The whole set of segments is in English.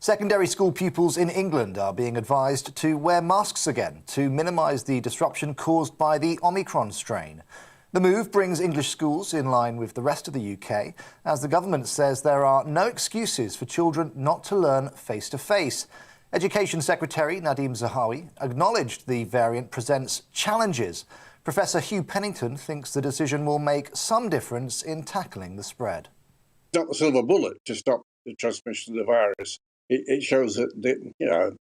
Secondary school pupils in England are being advised to wear masks again to minimise the disruption caused by the Omicron strain. The move brings English schools in line with the rest of the UK, as the government says there are no excuses for children not to learn face-to-face. Education Secretary Nadhim Zahawi acknowledged the variant presents challenges. Professor Hugh Pennington thinks the decision will make some difference in tackling the spread. It's not the silver bullet to stop the transmission of the virus. It shows that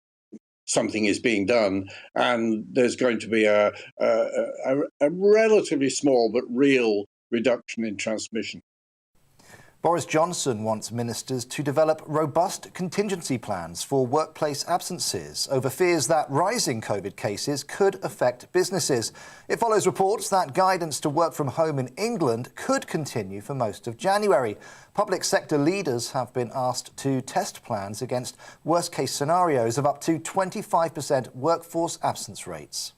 something is being done, and there's going to be a relatively small but real reduction in transmission. Boris Johnson wants ministers to develop robust contingency plans for workplace absences over fears that rising COVID cases could affect businesses. It follows reports that guidance to work from home in England could continue for most of January. Public sector leaders have been asked to test plans against worst-case scenarios of up to 25% workforce absence rates.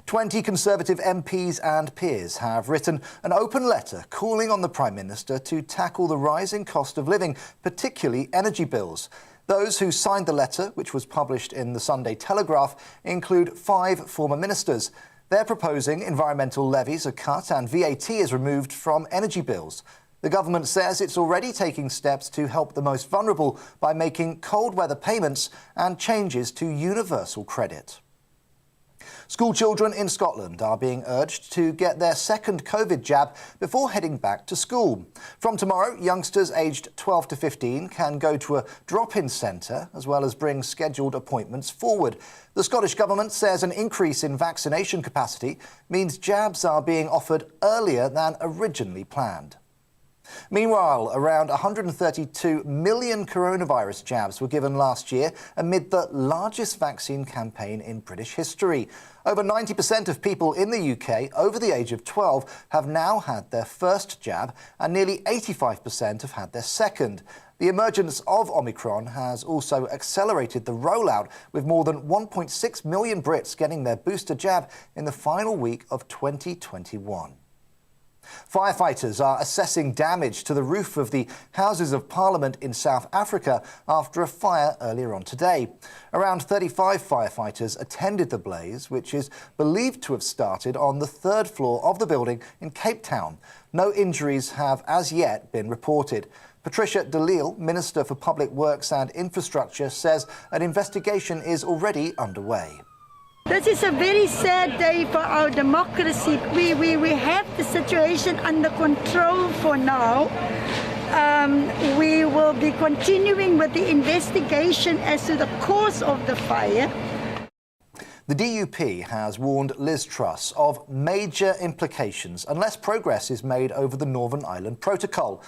20 Conservative MPs and peers have written an open letter calling on the Prime Minister to tackle the rising cost of living, particularly energy bills. Those who signed the letter, which was published in the Sunday Telegraph, include 5 former ministers. They're proposing environmental levies are cut and VAT is removed from energy bills. The government says it's already taking steps to help the most vulnerable by making cold weather payments and changes to universal credit. School children in Scotland are being urged to get their second COVID jab before heading back to school. From tomorrow, youngsters aged 12 to 15 can go to a drop-in centre as well as bring scheduled appointments forward. The Scottish Government says an increase in vaccination capacity means jabs are being offered earlier than originally planned. Meanwhile, around 132 million coronavirus jabs were given last year amid the largest vaccine campaign in British history. Over 90% of people in the UK over the age of 12 have now had their first jab, and nearly 85% have had their second. The emergence of Omicron has also accelerated the rollout, with more than 1.6 million Brits getting their booster jab in the final week of 2021. Firefighters are assessing damage to the roof of the Houses of Parliament in South Africa after a fire earlier on today. Around 35 firefighters attended the blaze, which is believed to have started on the 3rd floor of the building in Cape Town. No injuries have as yet been reported. Patricia de Lille, Minister for Public Works and Infrastructure, says an investigation is already underway. This is a very sad day for our democracy. We have the situation under control for now. We will be continuing with the investigation as to the cause of the fire. The DUP has warned Liz Truss of major implications unless progress is made over the Northern Ireland Protocol.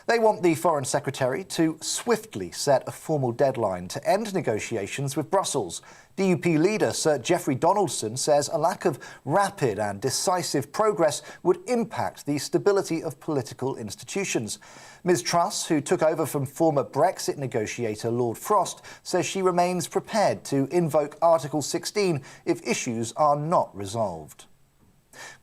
They want the Foreign Secretary to swiftly set a formal deadline to end negotiations with Brussels. DUP leader Sir Geoffrey Donaldson says a lack of rapid and decisive progress would impact the stability of political institutions. Ms Truss, who took over from former Brexit negotiator Lord Frost, says she remains prepared to invoke Article 16 if issues are not resolved.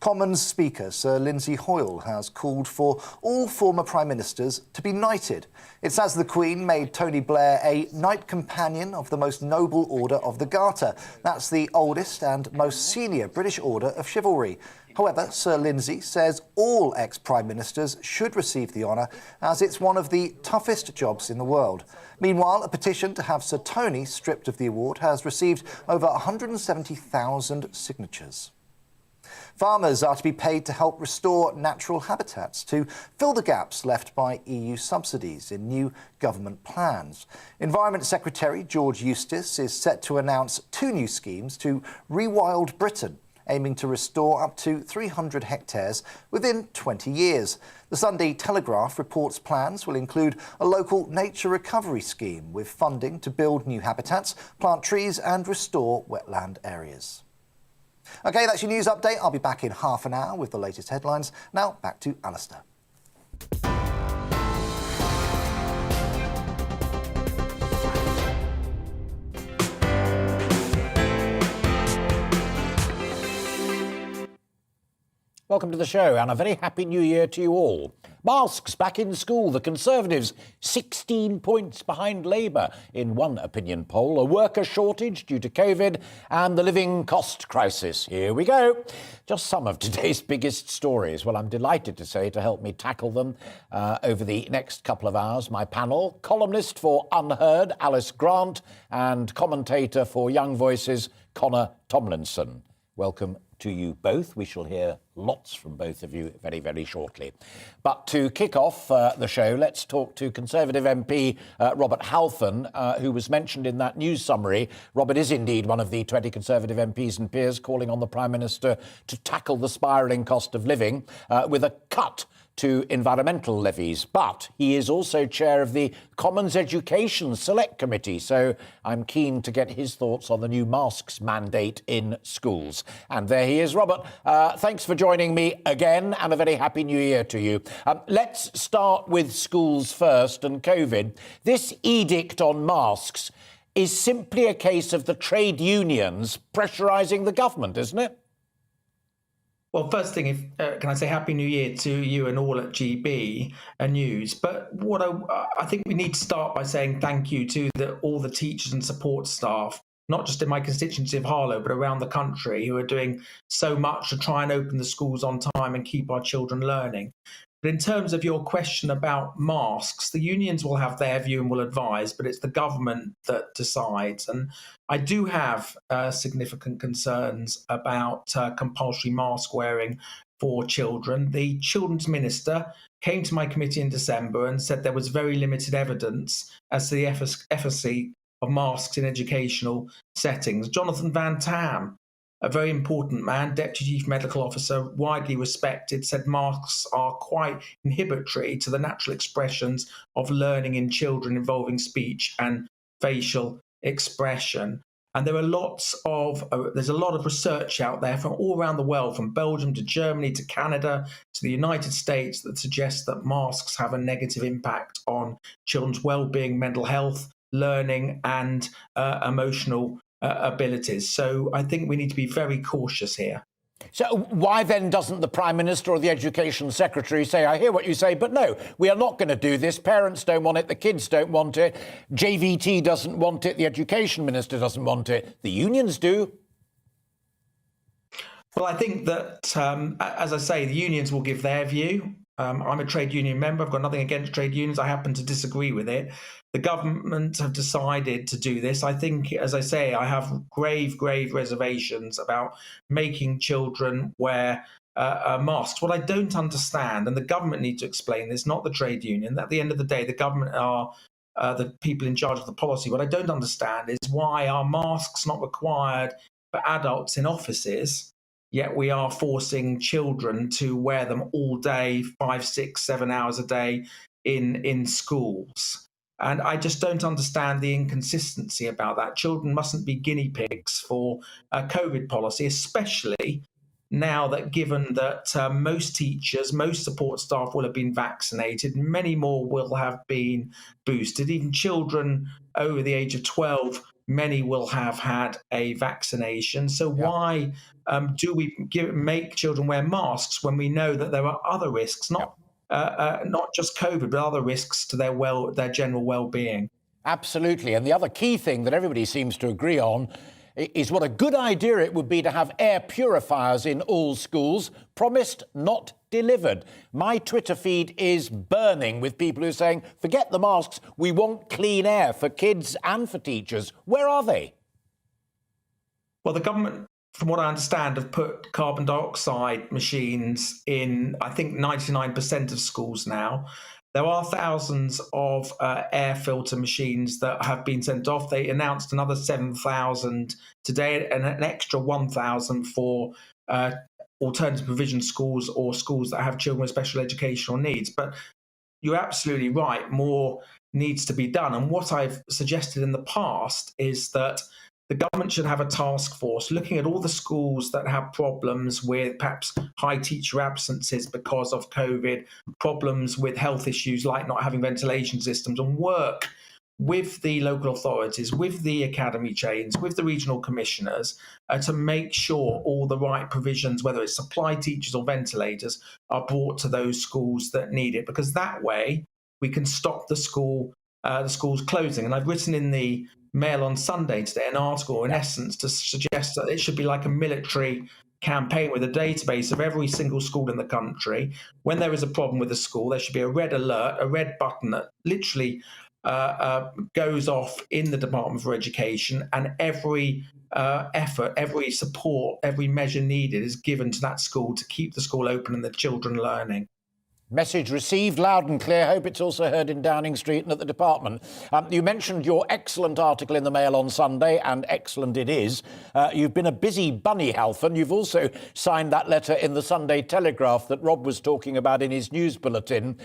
Commons Speaker Sir Lindsay Hoyle has called for all former Prime Ministers to be knighted. It's as the Queen made Tony Blair a Knight Companion of the Most Noble Order of the Garter. That's the oldest and most senior British order of chivalry. However, Sir Lindsay says all ex-Prime Ministers should receive the honour, as it's one of the toughest jobs in the world. Meanwhile, a petition to have Sir Tony stripped of the award has received over 170,000 signatures. Farmers are to be paid to help restore natural habitats to fill the gaps left by EU subsidies in new government plans. Environment Secretary George Eustice is set to announce 2 new schemes to Rewild Britain, aiming to restore up to 300 hectares within 20 years. The Sunday Telegraph reports plans will include a local nature recovery scheme with funding to build new habitats, plant trees and restore wetland areas. OK, that's your news update. I'll be back in half an hour with the latest headlines. Now, back to Alistair. Welcome to the show and a very happy new year to you all. Masks back in school. The Conservatives 16 points behind Labour in one opinion poll. A worker shortage due to COVID and the living cost crisis. Here we go. Just some of today's biggest stories. Well, I'm delighted to say, to help me tackle them over the next couple of hours, my panel, columnist for Unheard, Alice Grant, and commentator for Young Voices, Connor Tomlinson. Welcome to you both. We shall hear lots from both of you very, very shortly. But to kick off the show, let's talk to Conservative MP Robert Halfon, who was mentioned in that news summary. Robert is indeed one of the 20 Conservative MPs and peers calling on the Prime Minister to tackle the spiralling cost of living with a cut to environmental levies. But he is also chair of the Commons Education Select Committee, so I'm keen to get his thoughts on the new masks mandate in schools. And there he is. Robert, thanks for joining me again, and a very happy new year to you. Let's start with schools first and COVID. This edict on masks is simply a case of the trade unions pressurising the government, isn't it? Well, first thing, can I say Happy New Year to you and all at GB News? But what I think we need to start by saying thank you to all the teachers and support staff, not just in my constituency of Harlow, but around the country, who are doing so much to try and open the schools on time and keep our children learning. But in terms of your question about masks, the unions will have their view and will advise, but it's the government that decides. And I do have significant concerns about compulsory mask wearing for children. The Children's Minister came to my committee in December and said there was very limited evidence as to the efficacy of masks in educational settings. Jonathan Van Tam, a very important man, Deputy Chief Medical Officer, widely respected, said masks are quite inhibitory to the natural expressions of learning in children involving speech and facial expression. And there's a lot of research out there from all around the world, from Belgium to Germany to Canada to the United States, that suggests that masks have a negative impact on children's well-being, mental health, learning and emotional abilities. So I think we need to be very cautious here. So why then doesn't the Prime Minister or the Education Secretary say, I hear what you say, but no, we are not going to do this. Parents don't want it. The kids don't want it. JVT doesn't want it. The Education Minister doesn't want it. The unions do. Well, I think that, as I say, the unions will give their view. I'm a trade union member. I've got nothing against trade unions. I happen to disagree with it. The government have decided to do this. I think, as I say, I have grave reservations about making children wear masks. What I don't understand, and the government need to explain this, not the trade union, at the end of the day, the government are the people in charge of the policy. What I don't understand is why are masks not required for adults in offices, yet we are forcing children to wear them all day, 5, 6, 7 hours a day in schools. And I just don't understand the inconsistency about that. Children mustn't be guinea pigs for COVID policy, especially now that, given that most teachers, most support staff will have been vaccinated, many more will have been boosted. Even children over the age of 12, many will have had a vaccination. So why do we make children wear masks when we know that there are other risks, not just COVID, but other risks to their general well-being? Absolutely. And the other key thing that everybody seems to agree on is what a good idea it would be to have air purifiers in all schools, promised, not delivered. My Twitter feed is burning with people who are saying, forget the masks, we want clean air for kids and for teachers. Where are they? Well, the government, from what I understand, have put carbon dioxide machines in, I think, 99% of schools now. There are thousands of air filter machines that have been sent off. They announced another 7,000 today and an extra 1,000 for alternative provision schools or schools that have children with special educational needs. But you're absolutely right, more needs to be done. And what I've suggested in the past is that the government should have a task force looking at all the schools that have problems with perhaps high teacher absences because of COVID, problems with health issues like not having ventilation systems, and work with the local authorities, with the academy chains, with the regional commissioners, to make sure all the right provisions, whether it's supply teachers or ventilators, are brought to those schools that need it. Because that way we can stop the schools closing. And I've written in the Mail on Sunday today an article, in essence, to suggest that it should be like a military campaign with a database of every single school in the country. When there is a problem with a school, there should be a red alert, a red button that literally goes off in the Department for Education, and every effort, every support, every measure needed is given to that school to keep the school open and the children learning. Message received loud and clear. Hope it's also heard in Downing Street and at the department. You mentioned your excellent article in the Mail on Sunday, and excellent it is. You've been a busy bunny, Halfon. You've also signed that letter in the Sunday Telegraph that Rob was talking about in his news bulletin.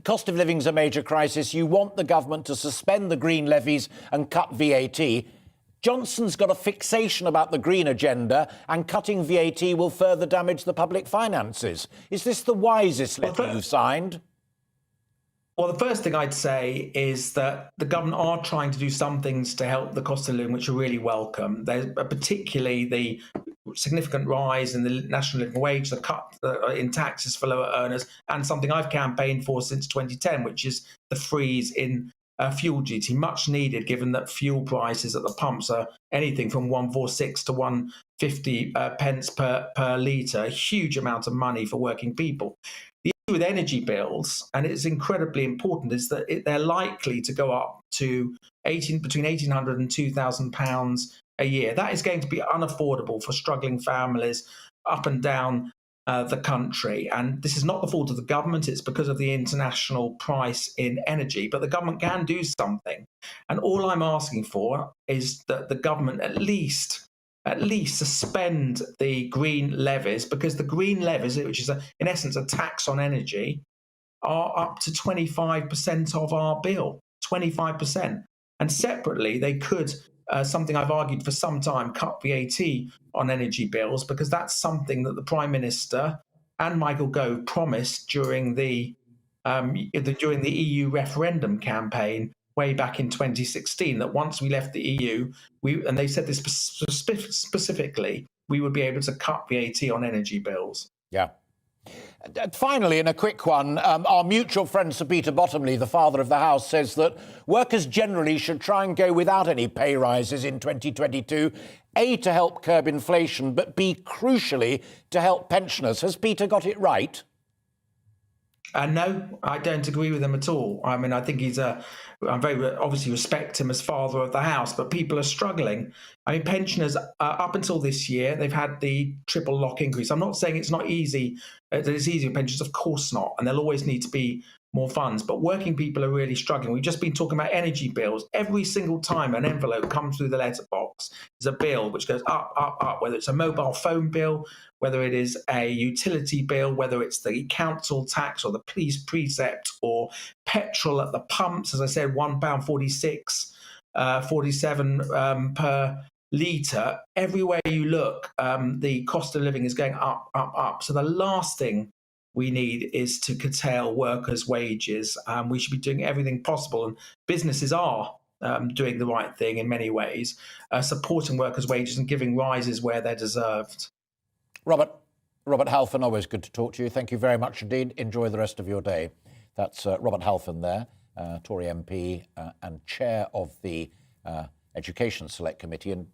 Cost of living's a major crisis. You want the government to suspend the green levies and cut VAT. Johnson's got a fixation about the green agenda, and cutting VAT will further damage the public finances. Is this the wisest letter you've signed? Well, the first thing I'd say is that the government are trying to do some things to help the cost of living, which are really welcome. There's particularly the significant rise in the national living wage, the cut in taxes for lower earners, and something I've campaigned for since 2010, which is the freeze in fuel duty, much needed given that fuel prices at the pumps are anything from 146 to 150 pence per litre, a huge amount of money for working people. The issue with energy bills, and it's incredibly important, is that they're likely to go up to between £1,800 and £2,000 a year. That is going to be unaffordable for struggling families up and down the country. And this is not the fault of the government, it's because of the international price in energy. But the government can do something. And all I'm asking for is that the government at least suspend the green levies, because the green levies, which is in essence a tax on energy, are up to 25% of our bill, 25%. And separately, they could, something I've argued for some time, cut VAT on energy bills, because that's something that the Prime Minister and Michael Gove promised during the EU referendum campaign way back in 2016, that once we left the EU, and they said this specifically, we would be able to cut VAT on energy bills. Yeah. Finally, in a quick one, our mutual friend Sir Peter Bottomley, the father of the house, says that workers generally should try and go without any pay rises in 2022, A, to help curb inflation, but B, crucially, to help pensioners. Has Peter got it right? No, I don't agree with him at all. I mean, I think I very obviously respect him as father of the house, but people are struggling. I mean, pensioners, up until this year, they've had the triple lock increase. I'm not saying it's not easy, that it's easy with pensioners, of course not, and there'll always need to be more funds, but working people are really struggling. We've just been talking about energy bills. Every single time an envelope comes through the letterbox is a bill which goes up, up, up, whether it's a mobile phone bill, whether it is a utility bill, whether it's the council tax or the police precept or petrol at the pumps. As I said, £1.46, 47 per litre. Everywhere you look, the cost of living is going up, up, up. So the last thing we need is to curtail workers' wages. We should be doing everything possible, and businesses are doing the right thing in many ways, supporting workers' wages and giving rises where they're deserved. Robert Halfon, always good to talk to you. Thank you very much indeed. Enjoy the rest of your day. That's Robert Halfon there, Tory MP and chair of the Education Select Committee. And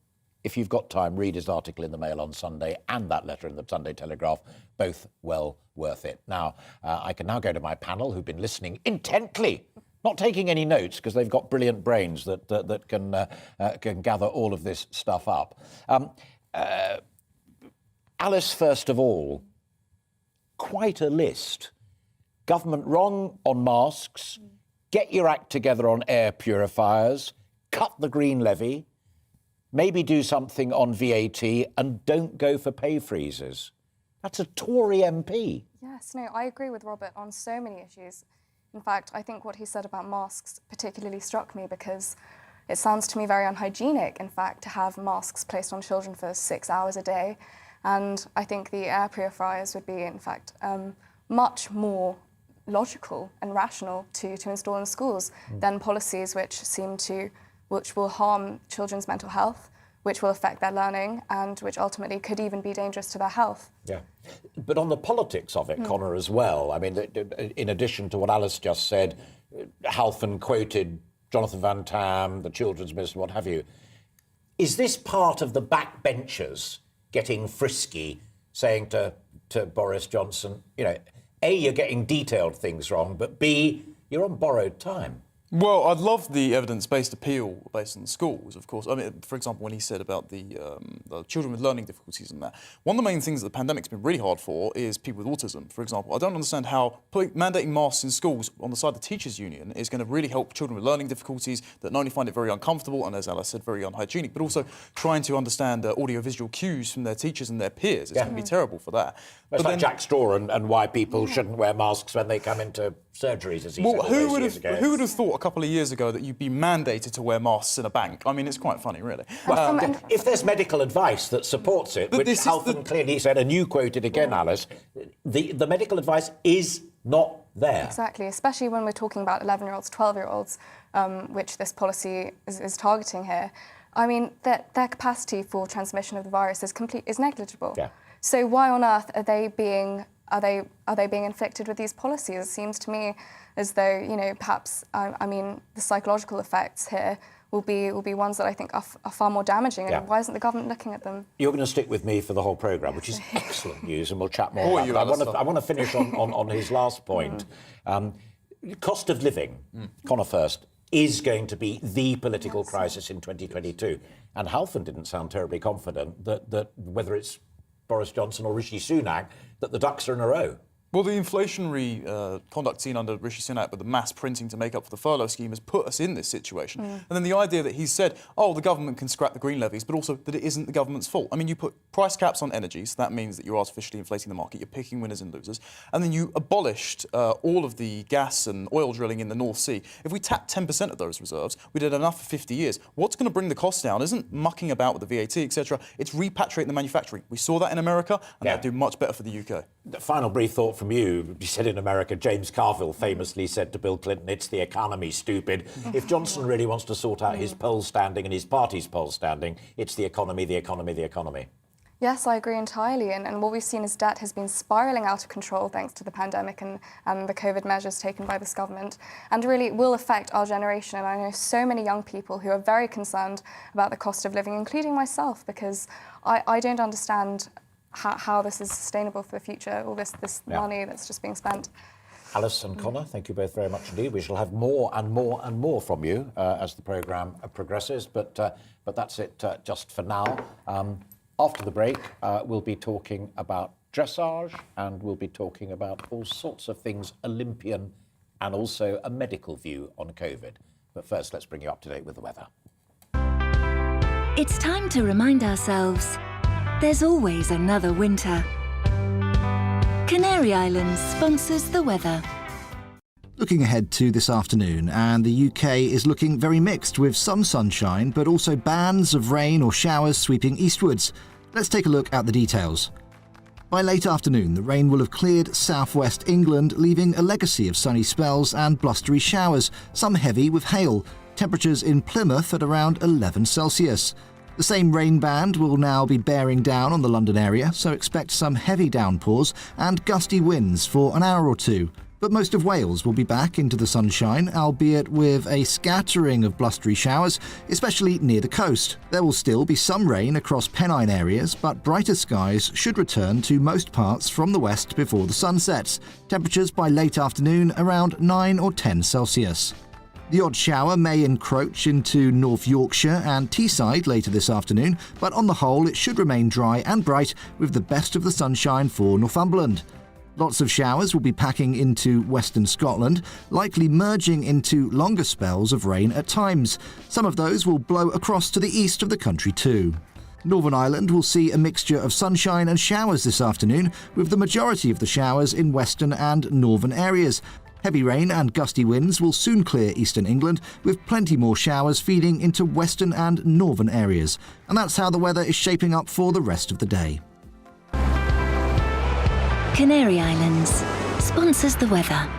if you've got time, read his article in the Mail on Sunday and that letter in the Sunday Telegraph, both well worth it. Now, I can now go to my panel who've been listening intently, not taking any notes because they've got brilliant brains that can gather all of this stuff up. Alice, first of all, quite a list. Government wrong on masks, get your act together on air purifiers, cut the green levy, maybe do something on VAT, and don't go for pay freezes. That's a Tory MP. Yes, no, I agree with Robert on so many issues. In fact, I think what he said about masks particularly struck me because it sounds to me very unhygienic, in fact, to have masks placed on children for 6 hours a day. And I think the air purifiers would be, in fact, much more logical and rational to install in schools than policies which will harm children's mental health, which will affect their learning, and which ultimately could even be dangerous to their health. Yeah. But on the politics of it, Conor, as well, I mean, in addition to what Alice just said, Halfon quoted Jonathan Van Tam, the children's minister, what have you. Is this part of the backbenchers getting frisky, saying to Boris Johnson, you know, A, you're getting detailed things wrong, but B, you're on borrowed time? Well, I'd love the evidence-based appeal based on the schools, of course. I mean, for example, when he said about the children with learning difficulties and that, one of the main things that the pandemic's been really hard for is people with autism, for example. I don't understand how mandating masks in schools on the side of the teachers' union is going to really help children with learning difficulties that not only find it very uncomfortable and, as Alice said, very unhygienic, but also trying to understand audio-visual cues from their teachers and their peers. It's going to be terrible for that. It's like Jack Straw and why people shouldn't wear masks when they come into surgeries, as he said all those years ago. Who would have thought a couple of years ago that you'd be mandated to wear masks in a bank? I mean, it's quite funny, really. If there's medical advice that supports it, which Halfon clearly said, and you quoted again, Alice, the medical advice is not there. Exactly, especially when we're talking about 11-year-olds, 12-year-olds, which this policy is targeting here. I mean, their capacity for transmission of the virus is negligible. Yeah. So why on earth are they being inflicted with these policies? It seems to me as though, you know, perhaps I mean the psychological effects here will be ones that I think are far more damaging. And why isn't the government looking at them? You're going to stick with me for the whole programme, which is excellent news, and we'll chat more about that. I want to finish on his last point. Cost of living, Conor first, is going to be the political crisis in 2022. And Halfon didn't sound terribly confident that whether it's Boris Johnson or Rishi Sunak, that the ducks are in a row. Well, the inflationary conduct seen under Rishi Sunak with the mass printing to make up for the furlough scheme has put us in this situation. And then the idea that he said, oh, the government can scrap the green levies, but also that it isn't the government's fault. I mean, you put price caps on energy, so that means that you're artificially inflating the market, you're picking winners and losers. And then you abolished all of the gas and oil drilling in the North Sea. If we tap 10% of those reserves, we did enough for 50 years. What's going to bring the cost down isn't mucking about with the VAT, etc. It's repatriating the manufacturing. We saw that in America, and that'd do much better for the UK. The final brief thought from you. You said in America, James Carville famously said to Bill Clinton, it's the economy, stupid. If Johnson really wants to sort out his poll standing and his party's poll standing, it's the economy, the economy, the economy. Yes, I agree entirely. And what we've seen is debt has been spiralling out of control thanks to the pandemic and the COVID measures taken by this government. And really it will affect our generation. And I know so many young people who are very concerned about the cost of living, including myself, because I don't understand how this is sustainable for the future, all this money that's just being spent. Alice and Conor, thank you both very much indeed. We shall have more and more and more from you as the programme progresses, but that's it just for now. After the break, we'll be talking about dressage, and we'll be talking about all sorts of things Olympian and also a medical view on COVID. But first, let's bring you up to date with the weather. It's time to remind ourselves there's always another winter. Canary Islands sponsors the weather. Looking ahead to this afternoon, and the UK is looking very mixed with some sunshine, but also bands of rain or showers sweeping eastwards. Let's take a look at the details. By late afternoon, the rain will have cleared southwest England, leaving a legacy of sunny spells and blustery showers, some heavy with hail. Temperatures in Plymouth at around 11 Celsius. The same rain band will now be bearing down on the London area, so expect some heavy downpours and gusty winds for an hour or two. But most of Wales will be back into the sunshine, albeit with a scattering of blustery showers, especially near the coast. There will still be some rain across Pennine areas, but brighter skies should return to most parts from the west before the sun sets. Temperatures by late afternoon around 9 or 10 Celsius. The odd shower may encroach into North Yorkshire and Teesside later this afternoon, but on the whole it should remain dry and bright with the best of the sunshine for Northumberland. Lots of showers will be packing into western Scotland, likely merging into longer spells of rain at times. Some of those will blow across to the east of the country too. Northern Ireland will see a mixture of sunshine and showers this afternoon, with the majority of the showers in western and northern areas. Heavy rain and gusty winds will soon clear eastern England, with plenty more showers feeding into western and northern areas. And that's how the weather is shaping up for the rest of the day. Canary Islands sponsors the weather.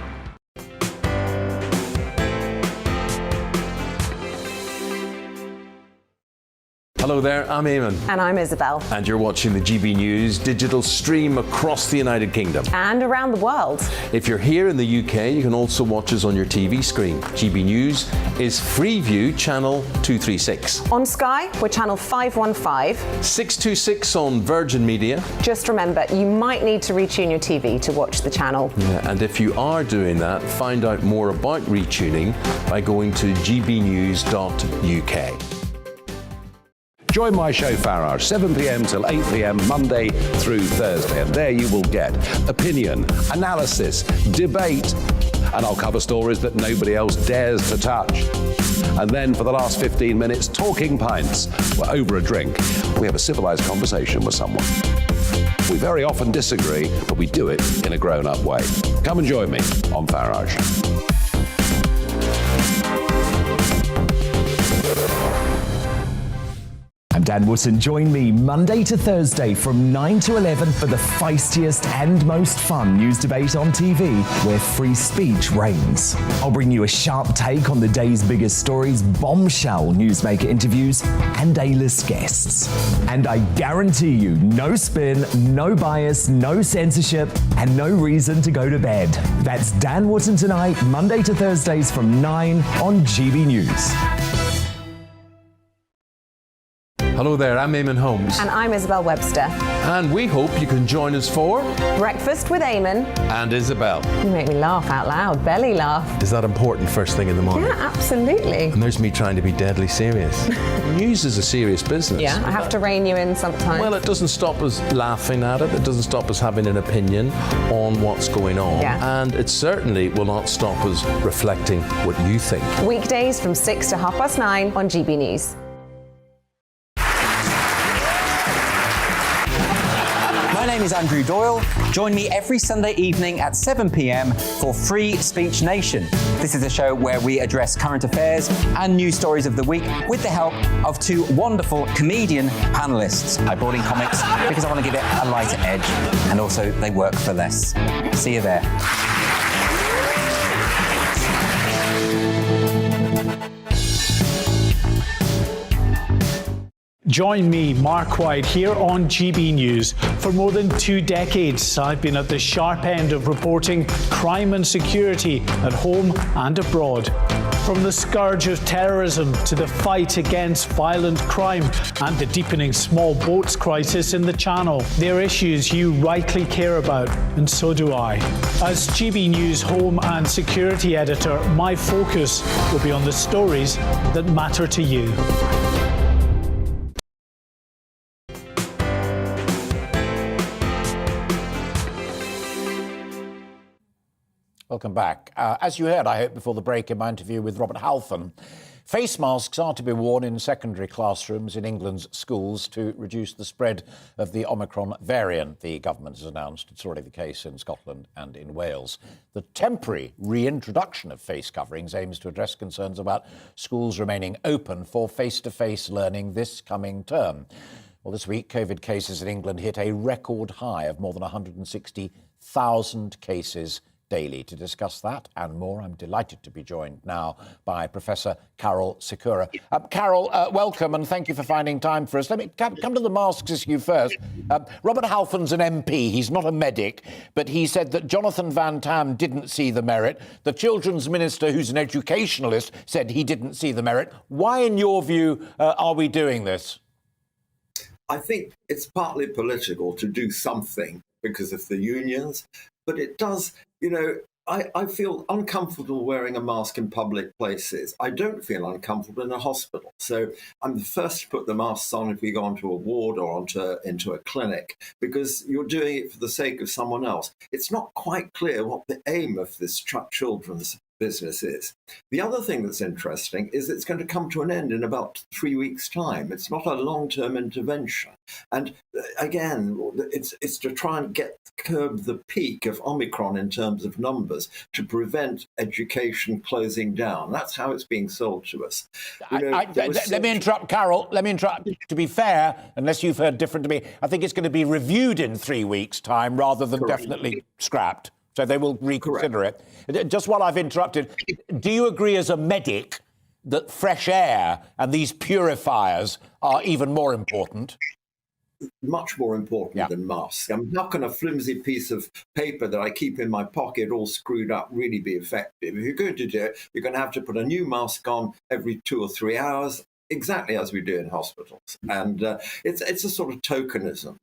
Hello there, I'm Eamon. And I'm Isabel. And you're watching the GB News digital stream across the United Kingdom. And around the world. If you're here in the UK, you can also watch us on your TV screen. GB News is Freeview channel 236. On Sky, we're channel 515. 626 on Virgin Media. Just remember, you might need to retune your TV to watch the channel. Yeah, and if you are doing that, find out more about retuning by going to gbnews.uk. Join my show Farage, 7 p.m. till 8 p.m. Monday through Thursday. And there you will get opinion, analysis, debate, and I'll cover stories that nobody else dares to touch. And then for the last 15 minutes, talking pints. We're over a drink. We have a civilized conversation with someone. We very often disagree, but we do it in a grown-up way. Come and join me on Farage. I'm Dan Wootton. Join me Monday to Thursday from 9 to 11 for the feistiest and most fun news debate on TV, where free speech reigns. I'll bring you a sharp take on the day's biggest stories, bombshell newsmaker interviews, and A-list guests. And I guarantee you, no spin, no bias, no censorship, and no reason to go to bed. That's Dan Wootton tonight, Monday to Thursdays from 9 on GB News. Hello there, I'm Eamon Holmes. And I'm Isabel Webster. And we hope you can join us for Breakfast with Eamon. And Isabel. You make me laugh out loud, belly laugh. Is that important first thing in the morning? Yeah, absolutely. And there's me trying to be deadly serious. News is a serious business. Yeah, I have to rein you in sometimes. Well, it doesn't stop us laughing at it. It doesn't stop us having an opinion on what's going on. Yeah. And it certainly will not stop us reflecting what you think. Weekdays from 6 to 9:30 on GB News. My name is Andrew Doyle. Join me every Sunday evening at 7 p.m. for Free Speech Nation. This is a show where we address current affairs and news stories of the week with the help of two wonderful comedian panellists. I brought in comics because I want to give it a lighter edge, and also they work for less. See you there. Join me, Mark White, here on GB News. For more than 2 decades, I've been at the sharp end of reporting crime and security at home and abroad. From the scourge of terrorism to the fight against violent crime and the deepening small boats crisis in the Channel, they're issues you rightly care about, and so do I. As GB News home and security editor, my focus will be on the stories that matter to you. Welcome back. As you heard, I hope, before the break in my interview with Robert Halfon, face masks are to be worn in secondary classrooms in England's schools to reduce the spread of the Omicron variant. The government has announced it's already the case in Scotland and in Wales. The temporary reintroduction of face coverings aims to address concerns about schools remaining open for face-to-face learning this coming term. Well, this week, COVID cases in England hit a record high of more than 160,000 cases daily. To discuss that and more, I'm delighted to be joined now by Professor Carol Sikora. Carol, welcome and thank you for finding time for us. Let me come to the masks issue first. Robert Halfon's an MP. He's not a medic, but he said that Jonathan Van Tam didn't see the merit. The Children's Minister, who's an educationalist, said he didn't see the merit. Why, in your view, are we doing this? I think it's partly political to do something because of the unions, but it does, I feel uncomfortable wearing a mask in public places. I don't feel uncomfortable in a hospital. So I'm the first to put the masks on if we go onto a ward or into a clinic, because you're doing it for the sake of someone else. It's not quite clear what the aim of this children's business is. The other thing that's interesting is it's going to come to an end in about 3 weeks' time. It's not a long-term intervention. And again, it's to try and curb the peak of Omicron in terms of numbers to prevent education closing down. That's how it's being sold to us. Let me interrupt, Carol. Let me interrupt. To be fair, unless you've heard different to me, I think it's going to be reviewed in 3 weeks' time rather than definitely scrapped. So they will reconsider it. Just while I've interrupted, do you agree as a medic that fresh air and these purifiers are even more important. Much more important than masks. I mean, how can a flimsy piece of paper that I keep in my pocket all screwed up really be effective? If you're going to do it, you're going to have to put a new mask on every 2 or 3 hours, exactly as we do in hospitals. And it's a sort of tokenism.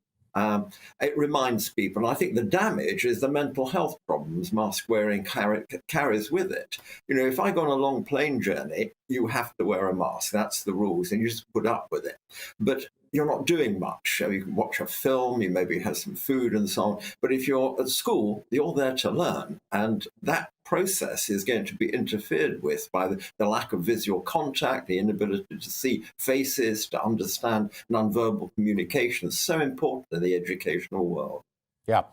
It reminds people, and I think the damage is the mental health problems mask wearing carries with it. You know, if I go on a long plane journey, you have to wear a mask. That's the rules, and you just put up with it. But you're not doing much. You can watch a film, you maybe have some food and so on. But if you're at school, you're there to learn. And that process is going to be interfered with by the lack of visual contact, the inability to see faces, to understand nonverbal communication. It's so important in the educational world. Yeah.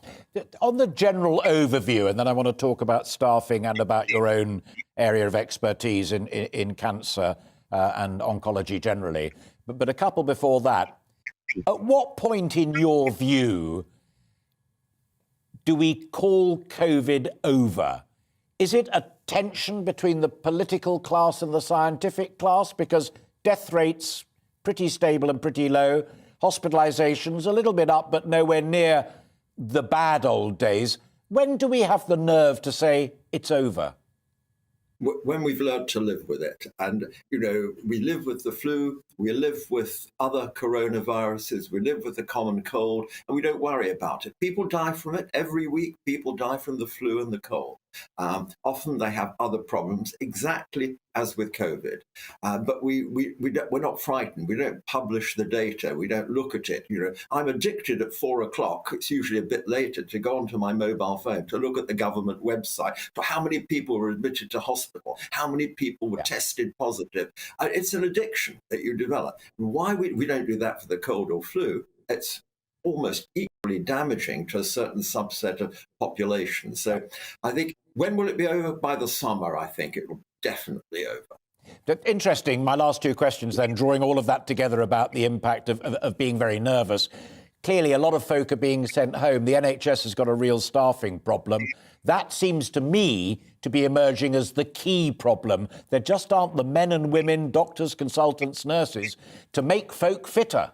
On the general overview, and then I want to talk about staffing and about your own area of expertise in cancer and oncology generally. But a couple before that, at what point in your view do we call COVID over? Is it a tension between the political class and the scientific class? Because death rates pretty stable and pretty low, hospitalizations a little bit up, but nowhere near the bad old days. When do we have the nerve to say it's over? When we've learned to live with it. And, you know, we live with the flu, we live with other coronaviruses, we live with the common cold, and we don't worry about it. People die from it every week. People die from the flu and the cold. Often they have other problems, exactly as with COVID. But we're not frightened. We don't publish the data. We don't look at it. You know, I'm addicted at 4 o'clock. It's usually a bit later to go onto my mobile phone to look at the government website for how many people were admitted to hospital, how many people were tested positive. It's an addiction that you develop. Why we don't do that for the cold or flu? It's almost equally damaging to a certain subset of population. So I think, when will it be over? By the summer, I think it will definitely over. Interesting. My last two questions then, drawing all of that together about the impact of being very nervous. Clearly, a lot of folk are being sent home. The NHS has got a real staffing problem. That seems to me to be emerging as the key problem. There just aren't the men and women, doctors, consultants, nurses, to make folk fitter.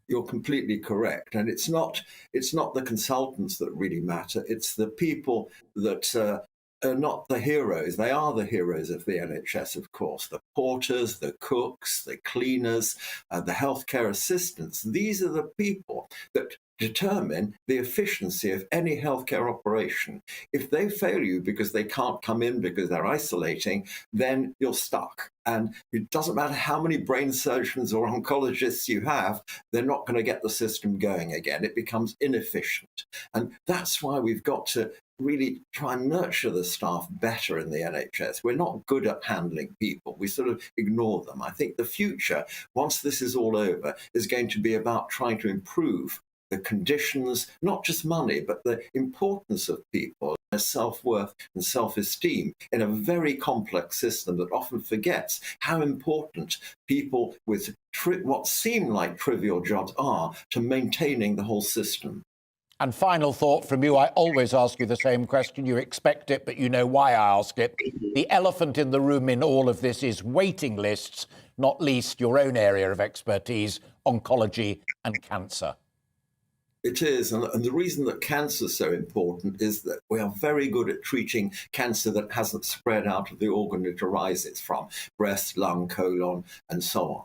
You're completely correct. And it's not the consultants that really matter. It's the people that are not the heroes. They are the heroes of the NHS, of course. The porters, the cooks, the cleaners, the healthcare assistants. These are the people that determine the efficiency of any healthcare operation. If they fail you because they can't come in because they're isolating, then you're stuck. And it doesn't matter how many brain surgeons or oncologists you have, they're not going to get the system going again. It becomes inefficient. And that's why we've got to really try and nurture the staff better in the NHS. We're not good at handling people. We sort of ignore them. I think the future, once this is all over, is going to be about trying to improve the conditions, not just money, but the importance of people, their self-worth and self-esteem in a very complex system that often forgets how important people with what seem like trivial jobs are to maintaining the whole system. And final thought from you, I always ask you the same question. You expect it, but you know why I ask it. The elephant in the room in all of this is waiting lists, not least your own area of expertise, oncology and cancer. It is, and the reason that cancer is so important is that we are very good at treating cancer that hasn't spread out of the organ it arises from, breast, lung, colon, and so on.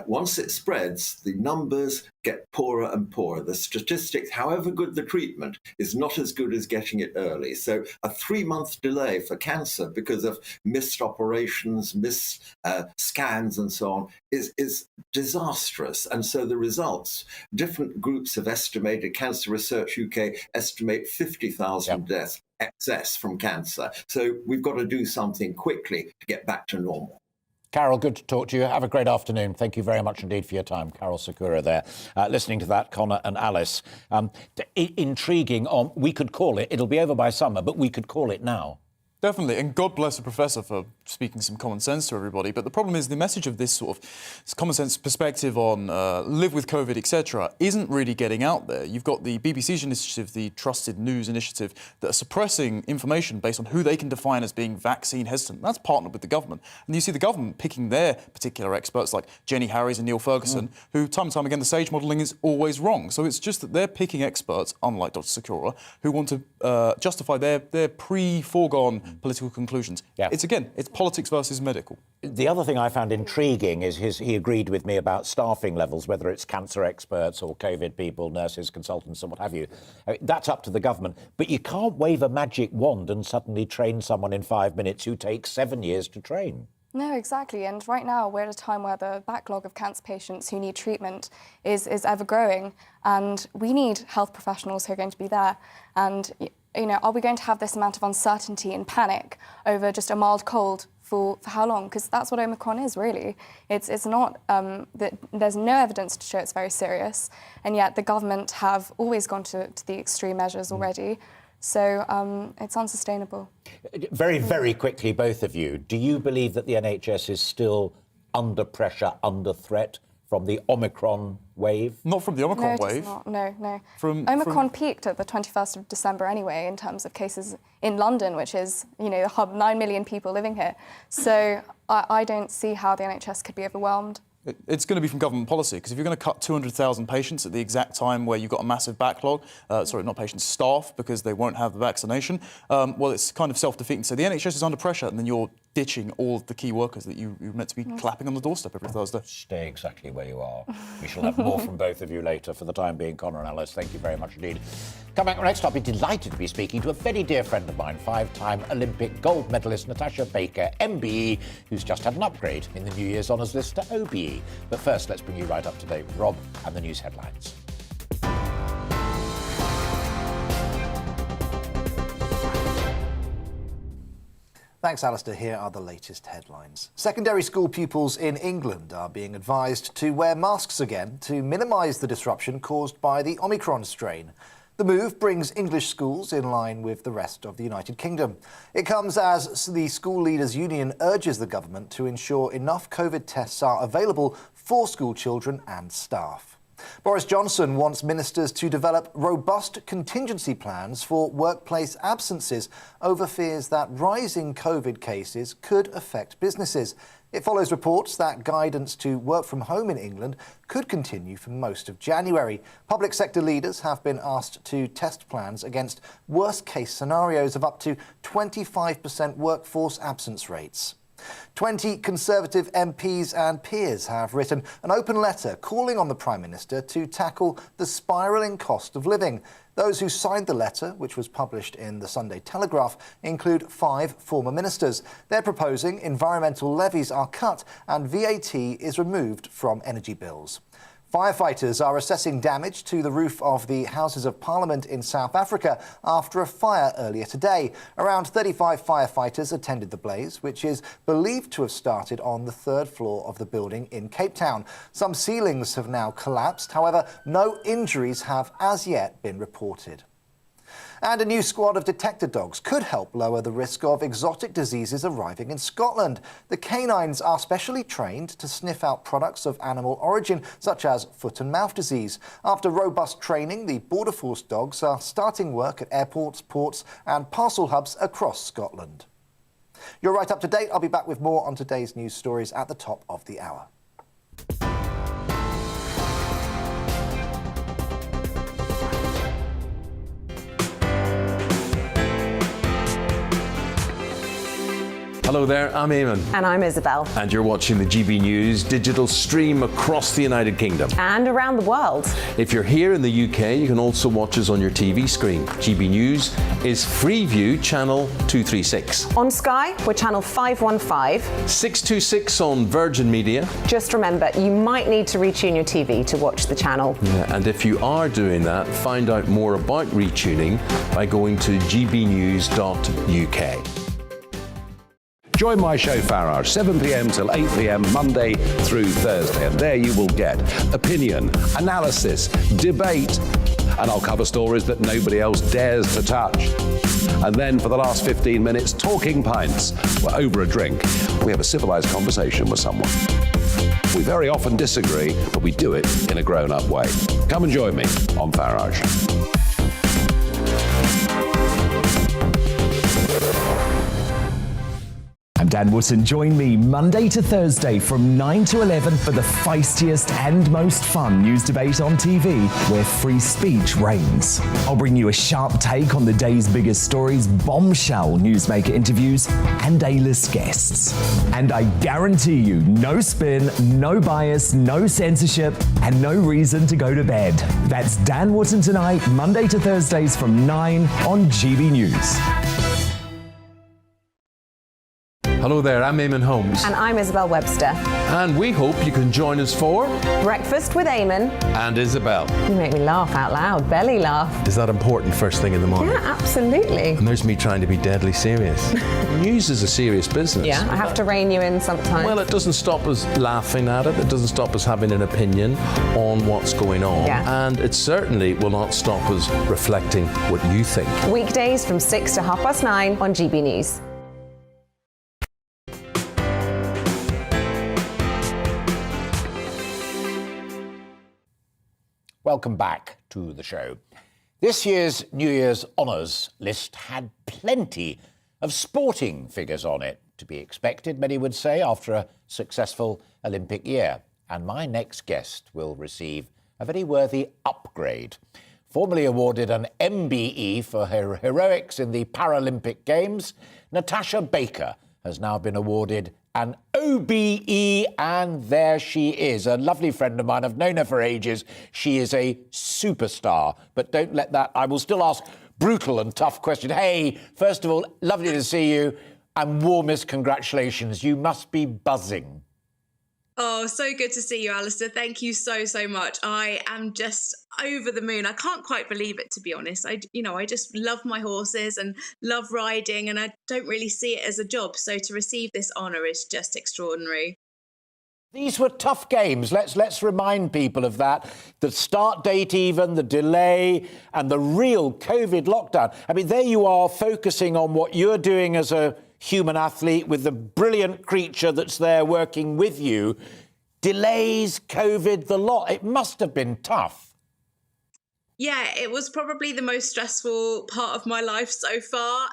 Once it spreads, the numbers get poorer and poorer. The statistics, however good the treatment, is not as good as getting it early. So a 3-month delay for cancer because of missed operations, missed scans and so on is disastrous. And so the results, different groups have estimated, Cancer Research UK estimate 50,000 deaths excess from cancer. So we've got to do something quickly to get back to normal. Carol, good to talk to you. Have a great afternoon. Thank you very much indeed for your time. Carol Sakura there. Listening to that, Connor and Alice. Intriguing on, we could call it, it'll be over by summer, but we could call it now. Definitely, and God bless the professor for speaking some common sense to everybody. But the problem is the message of this sort of common sense perspective on live with COVID, etc., isn't really getting out there. You've got the BBC's initiative, the Trusted News initiative, that are suppressing information based on who they can define as being vaccine hesitant. That's partnered with the government. And you see the government picking their particular experts like Jenny Harries and Neil Ferguson, who time and time again the SAGE modelling is always wrong. So it's just that they're picking experts, unlike Dr. Sakura, who want to justify their pre-foregone political conclusions. Yeah. It's politics versus medical. The other thing I found intriguing is he agreed with me about staffing levels, whether it's cancer experts or COVID people, nurses, consultants and what have you. That's up to the government. But you can't wave a magic wand and suddenly train someone in 5 minutes who takes 7 years to train. No, exactly. And right now we're at a time where the backlog of cancer patients who need treatment is ever growing. And we need health professionals who are going to be there. And, you know, are we going to have this amount of uncertainty and panic over just a mild cold for how long? Because that's what Omicron is, really. It's not, there's no evidence to show it's very serious. And yet the government have always gone to the extreme measures already. So it's unsustainable. Very, very quickly, both of you, do you believe that the NHS is still under pressure, under threat from the Omicron wave? Not from the Omicron no, wave. It's not. No. Omicron peaked at the 21st of December anyway, in terms of cases in London, which is, you know, the hub, 9 million people living here. So I don't see how the NHS could be overwhelmed. It's going to be from government policy, because if you're going to cut 200,000 patients at the exact time where you've got a massive backlog, sorry, not patients, staff, because they won't have the vaccination, well, it's kind of self-defeating. So the NHS is under pressure, and then you're ditching all of the key workers that you're meant to be clapping on the doorstep every Thursday. Stay exactly where you are. We shall have more from both of you later. For the time being, Conor and Alice, thank you very much indeed. Coming up next, I'll be delighted to be speaking to a very dear friend of mine, 5-time Olympic gold medalist Natasha Baker, MBE, who's just had an upgrade in the New Year's honours list to OBE. But first, let's bring you right up to date with Rob and the news headlines. Thanks, Alistair. Here are the latest headlines. Secondary school pupils in England are being advised to wear masks again to minimise the disruption caused by the Omicron strain. The move brings English schools in line with the rest of the United Kingdom. It comes as the School Leaders Union urges the government to ensure enough COVID tests are available for school children and staff. Boris Johnson wants ministers to develop robust contingency plans for workplace absences over fears that rising COVID cases could affect businesses. It follows reports that guidance to work from home in England could continue for most of January. Public sector leaders have been asked to test plans against worst-case scenarios of up to 25% workforce absence rates. 20 Conservative MPs and peers have written an open letter calling on the Prime Minister to tackle the spiralling cost of living. Those who signed the letter, which was published in the Sunday Telegraph, include 5 former ministers. They're proposing environmental levies are cut and VAT is removed from energy bills. Firefighters are assessing damage to the roof of the Houses of Parliament in South Africa after a fire earlier today. Around 35 firefighters attended the blaze, which is believed to have started on the 3rd floor of the building in Cape Town. Some ceilings have now collapsed. However, no injuries have as yet been reported. And a new squad of detector dogs could help lower the risk of exotic diseases arriving in Scotland. The canines are specially trained to sniff out products of animal origin, such as foot and mouth disease. After robust training, the Border Force dogs are starting work at airports, ports and parcel hubs across Scotland. You're right up to date. I'll be back with more on today's news stories at the top of the hour. Hello there, I'm Eamon. And I'm Isabel. And you're watching the GB News digital stream across the United Kingdom. And around the world. If you're here in the UK, you can also watch us on your TV screen. GB News is Freeview channel 236. On Sky, we're channel 515. 626 on Virgin Media. Just remember, you might need to retune your TV to watch the channel. Yeah, and if you are doing that, find out more about retuning by going to gbnews.uk. Join my show Farrar, 7 p.m. till 8 p.m. Monday through Thursday. And there you will get opinion, analysis, debate, and I'll cover stories that nobody else dares to touch. And then for the last 15 minutes, talking pints. We're over a drink. We have a civilised conversation with someone. We very often disagree, but we do it in a grown-up way. Come and join me on Farage. I'm Dan Wootton. Join me Monday to Thursday from 9 to 11 for the feistiest and most fun news debate on TV, where free speech reigns. I'll bring you a sharp take on the day's biggest stories, bombshell newsmaker interviews, and A-list guests. And I guarantee you, no spin, no bias, no censorship, and no reason to go to bed. That's Dan Wootton tonight, Monday to Thursdays from 9 on GB News. Hello there, I'm Eamon Holmes. And I'm Isabel Webster. And we hope you can join us for Breakfast with Eamon. And Isabel. You make me laugh out loud, belly laugh. Is that important first thing in the morning? Yeah, absolutely. And there's me trying to be deadly serious. News is a serious business. Yeah, I have to rein you in sometimes. Well, it doesn't stop us laughing at it. It doesn't stop us having an opinion on what's going on. Yeah. And it certainly will not stop us reflecting what you think. Weekdays from 6 to 9:30 on GB News. Welcome back to the show. This year's New Year's honours list had plenty of sporting figures on it, to be expected, many would say, after a successful Olympic year. And my next guest will receive a very worthy upgrade. Formerly awarded an MBE for her heroics in the Paralympic Games, Natasha Baker has now been awarded an OBE, and there she is. A lovely friend of mine. I've known her for ages. She is a superstar. But don't let that... I will still ask brutal and tough questions. Hey, first of all, lovely to see you, and warmest congratulations. You must be buzzing. Oh, so good to see you, Alistair. Thank you so, so much. I am just over the moon. I can't quite believe it, to be honest. I just love my horses and love riding, and I don't really see it as a job. So to receive this honour is just extraordinary. These were tough games. Let's remind people of that. The start date even, the delay, and the real COVID lockdown. I mean, there you are focusing on what you're doing as a human athlete with the brilliant creature that's there working with you. Delays, COVID, the lot. It must have been tough. Yeah, it was probably the most stressful part of my life so far,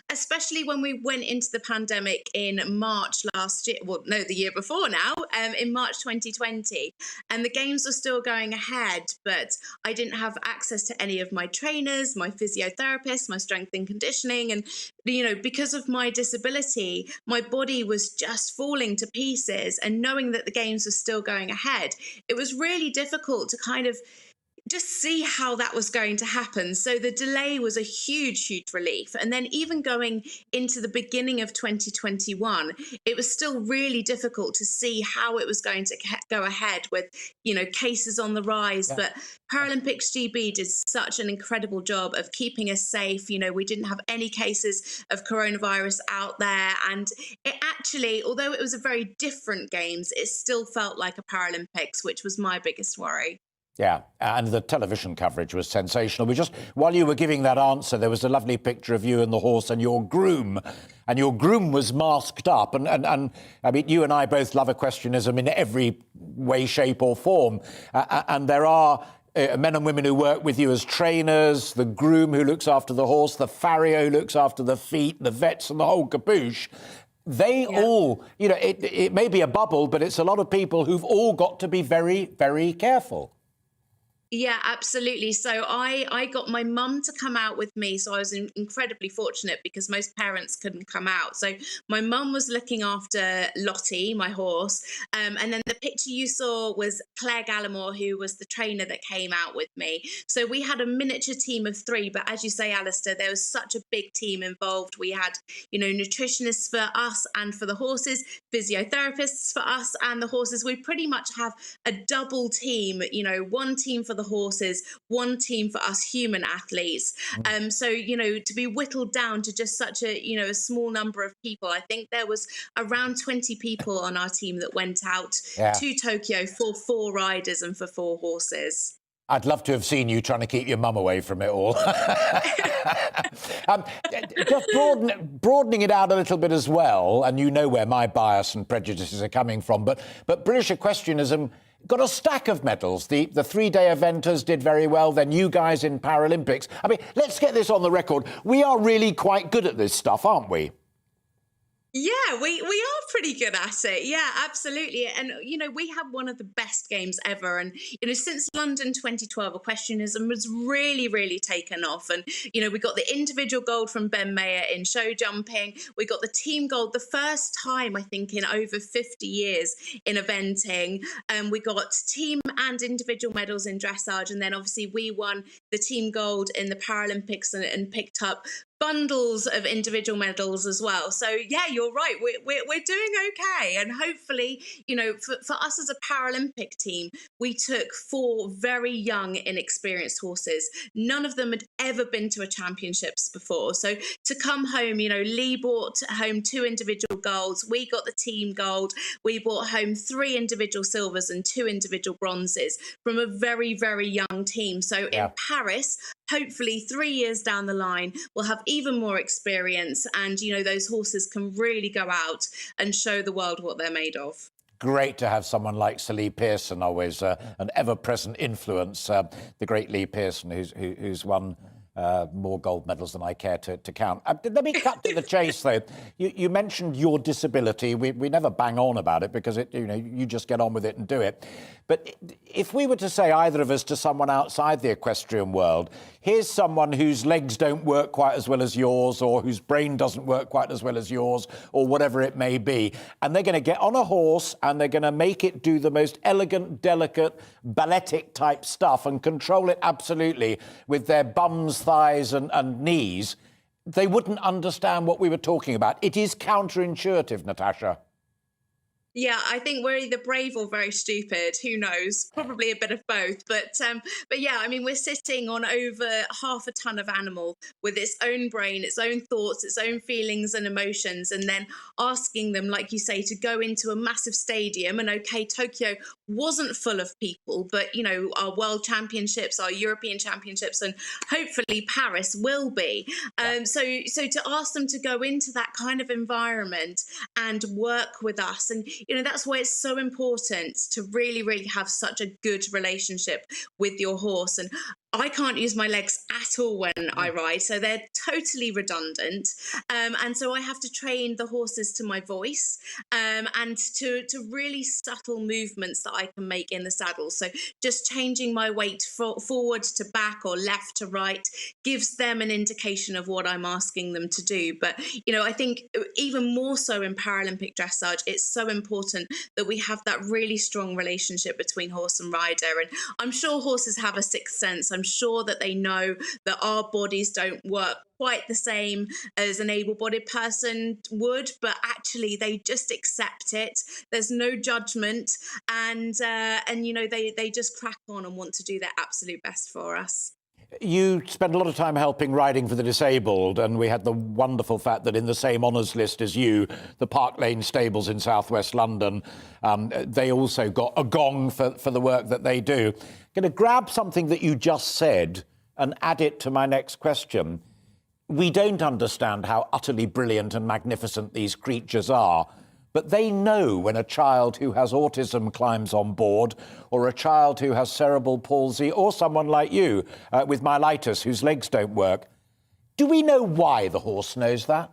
especially when we went into the pandemic in March last year. Well, no, the year before now, in March 2020. And the games were still going ahead, but I didn't have access to any of my trainers, my physiotherapists, my strength and conditioning. And, because of my disability, my body was just falling to pieces. And knowing that the games were still going ahead, it was really difficult to kind of just see how that was going to happen. So the delay was a huge, huge relief. And then even going into the beginning of 2021, it was still really difficult to see how it was going to go ahead with, cases on the rise. Yeah. But Paralympics GB did such an incredible job of keeping us safe. We didn't have any cases of coronavirus out there. And it actually, although it was a very different games, it still felt like a Paralympics, which was my biggest worry. Yeah, and the television coverage was sensational. While you were giving that answer, there was a lovely picture of you and the horse and your groom was masked up. And I mean, you and I both love equestrianism in every way, shape or form. And there are men and women who work with you as trainers, the groom who looks after the horse, the farrier who looks after the feet, the vets and the whole caboose. They all, it may be a bubble, but it's a lot of people who've all got to be very, very careful. Yeah, absolutely. So I got my mum to come out with me. So I was incredibly fortunate because most parents couldn't come out. So my mum was looking after Lottie, my horse. And then the picture you saw was Claire Gallimore, who was the trainer that came out with me. So we had a miniature team of 3. But as you say, Alistair, there was such a big team involved. We had, nutritionists for us and for the horses, physiotherapists for us and the horses. We pretty much have a double team, one team for the horses, one team for us human athletes. So, to be whittled down to just such a small number of people, I think there was around 20 people on our team that went out to Tokyo for 4 riders and for 4 horses. I'd love to have seen you trying to keep your mum away from it all. Just broadening it out a little bit as well, and you know where my bias and prejudices are coming from, but British equestrianism got a stack of medals. The three-day eventers did very well, then you guys in Paralympics. I mean, let's get this on the record. We are really quite good at this stuff, aren't we? Yeah, we are pretty good at it. Yeah, absolutely. And, we have one of the best games ever. And, since London 2012, equestrianism was really, really taken off. And, we got the individual gold from Ben Mayer in show jumping. We got the team gold the first time, I think, in over 50 years in eventing. We got team and individual medals in dressage. And then obviously we won the team gold in the Paralympics and picked up bundles of individual medals as well. So yeah, you're right. We're doing okay, and hopefully, for us as a Paralympic team, we took 4 very young, inexperienced horses. None of them had ever been to a championships before. So to come home, Lee brought home 2 individual golds. We got the team gold. We brought home 3 individual silvers and 2 individual bronzes from a very, very young team. So in Paris, hopefully 3 years down the line, we'll have even more experience, and those horses can really go out and show the world what they're made of. Great to have someone like Sir Lee Pearson, always an ever-present influence. The great Lee Pearson, who's won more gold medals than I care to count. Let me cut to the chase, though. You mentioned your disability. We never bang on about it because you just get on with it and do it. But if we were to say, either of us, to someone outside the equestrian world, here's someone whose legs don't work quite as well as yours, or whose brain doesn't work quite as well as yours, or whatever it may be, and they're going to get on a horse and they're going to make it do the most elegant, delicate, balletic type stuff and control it absolutely with their bums, thighs and knees, they wouldn't understand what we were talking about. It is counterintuitive, Natasha. Yeah, I think we're either brave or very stupid. Who knows? Probably a bit of both. But yeah, I mean, we're sitting on over half a ton of animal with its own brain, its own thoughts, its own feelings and emotions, and then asking them, like you say, to go into a massive stadium. And okay, Tokyo wasn't full of people, but our world championships, our European championships, and hopefully Paris will be. So to ask them to go into that kind of environment and work with us, and that's why it's so important to really, really have such a good relationship with your horse. And I can't use my legs at all when I ride, so they're totally redundant. And so I have to train the horses to my voice and to really subtle movements that I can make in the saddle. So just changing my weight forward to back or left to right gives them an indication of what I'm asking them to do. But, I think even more so in Paralympic dressage, it's so important that we have that really strong relationship between horse and rider. And I'm sure horses have a sixth sense. I'm sure that they know that our bodies don't work quite the same as an able-bodied person would, but actually they just accept it. There's no judgment, and they just crack on and want to do their absolute best for us. You spend a lot of time helping Riding for the Disabled, and we had the wonderful fact that in the same honours list as you, the Park Lane Stables in southwest London, they also got a gong for the work that they do. I'm going to grab something that you just said and add it to my next question. We don't understand how utterly brilliant and magnificent these creatures are, but they know when a child who has autism climbs on board, or a child who has cerebral palsy, or someone like you with myelitis whose legs don't work. Do we know why the horse knows that?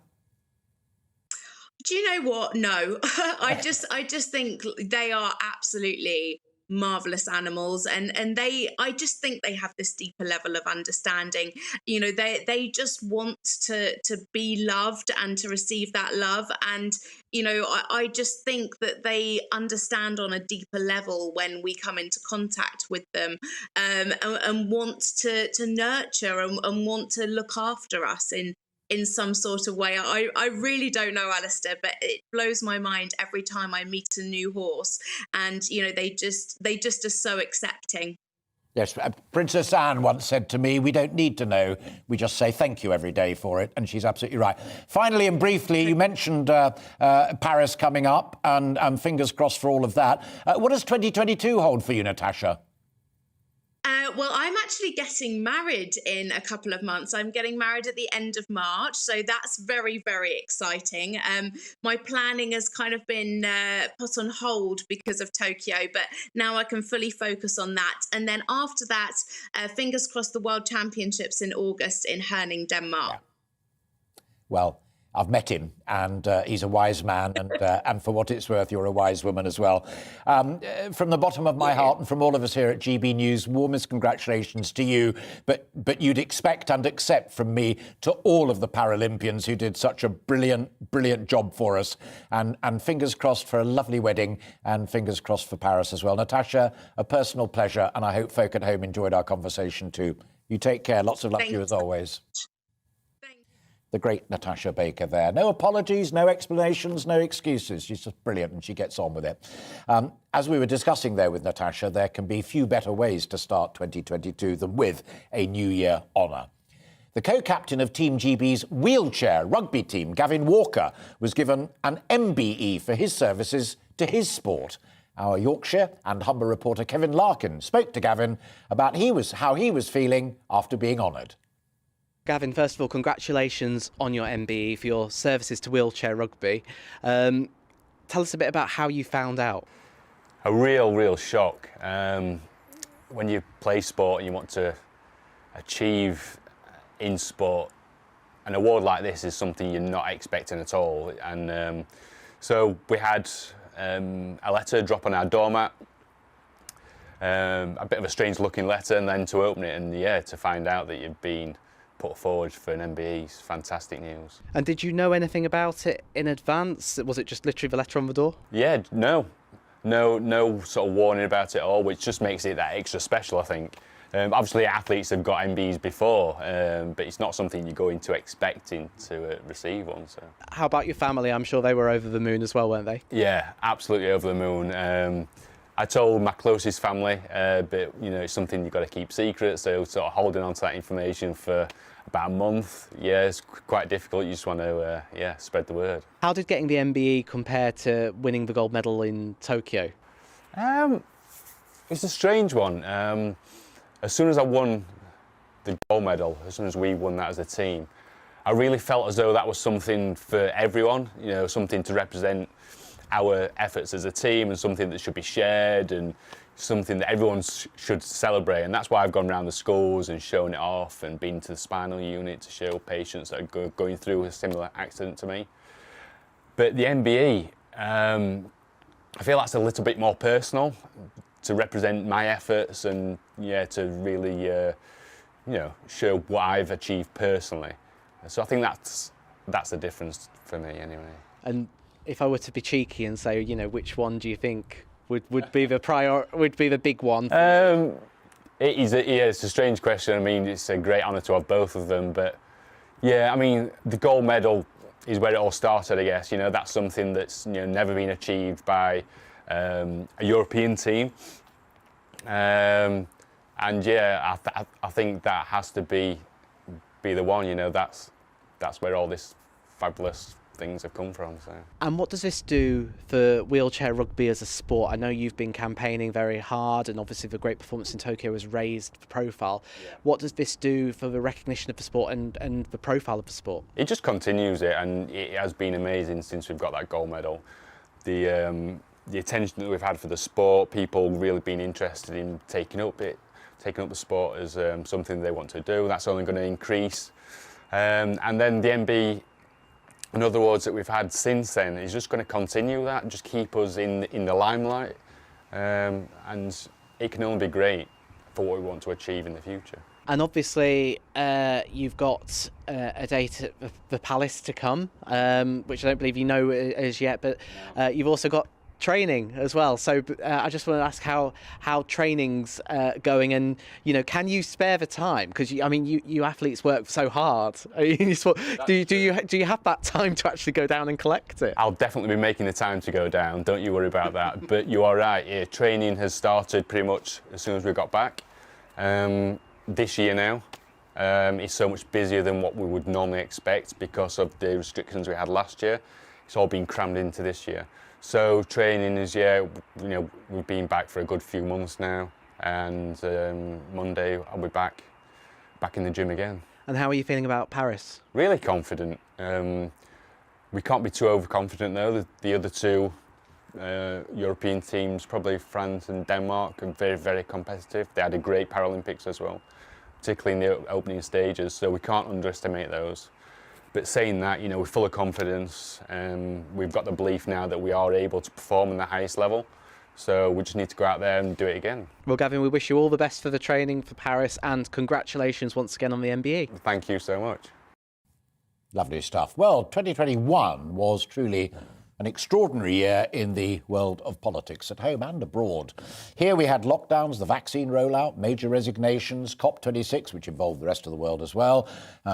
Do you know what? No. I just think they are absolutely marvelous animals, and I just think they have this deeper level of understanding. They just want to be loved and to receive that love, and I just think that they understand on a deeper level when we come into contact with them, and want to nurture and want to look after us in some sort of way. I really don't know, Alistair, but it blows my mind every time I meet a new horse, and they just are so accepting. Yes, Princess Anne once said to me, we don't need to know, we just say thank you every day for it, and she's absolutely right. Finally and briefly, you mentioned Paris coming up, and fingers crossed for all of that. What does 2022 hold for you, Natasha? Well, I'm actually getting married in a couple of months. I'm getting married at the end of March, so that's very, very exciting. My planning has kind of been put on hold because of Tokyo, but now I can fully focus on that. And then after that, fingers crossed, the World Championships in August in Herning, Denmark. Yeah. Well, I've met him, and he's a wise man, and for what it's worth, you're a wise woman as well. From the bottom of my heart, and from all of us here at GB News, warmest congratulations to you. But you'd expect and accept from me to all of the Paralympians who did such a brilliant job for us. And fingers crossed for a lovely wedding, and fingers crossed for Paris as well. Natasha, a personal pleasure, and I hope folk at home enjoyed our conversation too. You take care. Lots of luck to you as always. The great Natasha Baker there. No apologies, no explanations, no excuses. She's just brilliant and she gets on with it. As we were discussing there with Natasha, there can be few better ways to start 2022 than with a New Year honour. The co-captain of Team GB's wheelchair rugby team, Gavin Walker, was given an MBE for his services to his sport. Our Yorkshire and Humber reporter Kevin Larkin spoke to Gavin about how he was feeling after being honoured. Gavin, first of all, congratulations on your MBE for your services to wheelchair rugby. Tell us a bit about how you found out. A real shock. When you play sport and you want to achieve in sport, an award like this is something you're not expecting at all. And so we had a letter drop on our doormat, a bit of a strange looking letter, and then to open it and to find out that you've been put forward for an MBE is fantastic news. And did you know anything about it in advance? Was it just literally the letter on the door? Yeah, no sort of warning about it at all, which just makes it that extra special, I think. Obviously, athletes have got MBEs before, but it's not something you go into expecting to receive one. So. How about your family? I'm sure they were over the moon as well, weren't they? Yeah, absolutely over the moon. I told my closest family, but it's something you've got to keep secret, so sort of holding on to that information for about a month, it's quite difficult. You just want to, spread the word. How did getting the MBE compare to winning the gold medal in Tokyo? It's a strange one. As soon as I won the gold medal, as soon as we won that as a team, I really felt as though that was something for everyone, something to represent our efforts as a team and something that should be shared and something that everyone should celebrate. And that's why I've gone around the schools and shown it off and been to the spinal unit to show patients that are going through a similar accident to me. But the MBE, I feel that's a little bit more personal, to represent my efforts and to really show what I've achieved personally. So I think that's the difference for me anyway. And if I were to be cheeky and say, which one do you think would be the big one? It's a strange question. I mean, it's a great honour to have both of them, but the gold medal is where it all started, I guess. That's something that's never been achieved by a European team, and I think that has to be the one. That's where all this fabulous things have come from. So. And what does this do for wheelchair rugby as a sport? I know you've been campaigning very hard, and obviously the great performance in Tokyo has raised the profile. Yeah. What does this do for the recognition of the sport and the profile of the sport? It just continues it, and it has been amazing since we've got that gold medal. The attention that we've had for the sport, people really been interested in taking up the sport as something they want to do. That's only going to increase. And then the MB and other awards that we've had since then is just going to continue that, just keep us in the limelight, and it can only be great for what we want to achieve in the future. And obviously you've got a date at the Palace to come, which I don't believe you know as yet, but you've also got training as well. So I just want to ask how training's going, and can you spare the time? Because you athletes work so hard. Do you have that time to actually go down and collect it? I'll definitely be making the time to go down. Don't you worry about that. But you are right. Yeah, training has started pretty much as soon as we got back. This year now, it's so much busier than what we would normally expect because of the restrictions we had last year. It's all been crammed into this year. So training is, we've been back for a good few months now. and Monday I'll be back in the gym again. And how are you feeling about Paris? Really confident. We can't be too overconfident though. The other two European teams, probably France and Denmark, are very, very competitive. They had a great Paralympics as well, particularly in the opening stages, so we can't underestimate those. But saying that, we're full of confidence, and we've got the belief now that we are able to perform in the highest level. So we just need to go out there and do it again. Well, Gavin, we wish you all the best for the training for Paris, and congratulations once again on the MBE. Thank you so much. Lovely stuff. Well, 2021 was truly an extraordinary year in the world of politics, at home and abroad. Here we had lockdowns, the vaccine rollout, major resignations, COP26, which involved the rest of the world as well,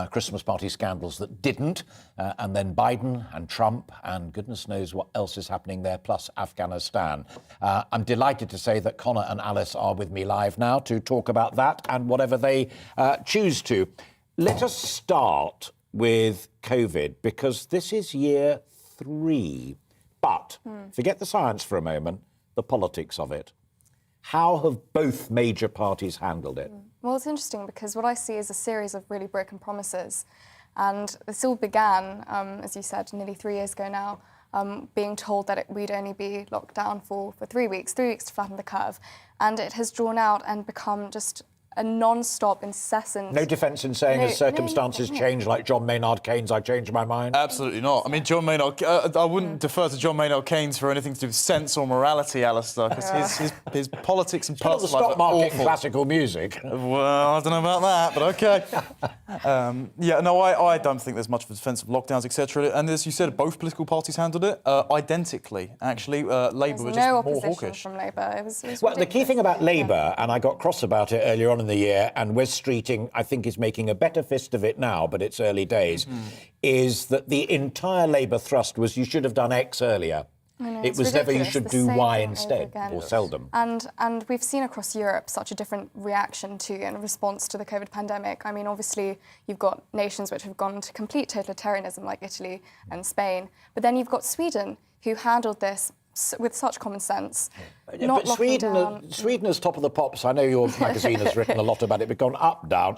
Christmas party scandals that didn't, and then Biden and Trump, and goodness knows what else is happening there, plus Afghanistan. I'm delighted to say that Connor and Alice are with me live now to talk about that and whatever they choose to. Let us start with COVID, because this is year 3. But forget the science for a moment, the politics of it. How have both major parties handled it? Well, it's interesting because what I see is a series of really broken promises. And this all began, as you said, nearly 3 years ago now, being told that we'd only be locked down for 3 weeks to flatten the curve. And it has drawn out and become just a non-stop, incessant... No defence in saying as circumstances change, like John Maynard Keynes, I changed my mind? Absolutely not. I mean, John Maynard... I wouldn't defer to John Maynard Keynes for anything to do with sense or morality, Alistair, because his politics and personal life are stock market awful. Classical music. Well, I don't know about that, but OK. I don't think there's much of a defence of lockdowns, etc. And as you said, both political parties handled it identically, actually. Labour were just more hawkish. From Labour. It was well, the key thing about Labour, and I got cross about it earlier on in the year, and Wes Streeting, I think, is making a better fist of it now, but it's early days, is that the entire Labour thrust was you should have done X earlier. It was never you should do Y instead, or seldom. And we've seen across Europe such a different reaction to and response to the COVID pandemic. I mean, obviously, you've got nations which have gone to complete totalitarianism like Italy and Spain, but then you've got Sweden, who handled this with such common sense. But Sweden is top of the pops. I know your magazine has written a lot about it, but gone up, down,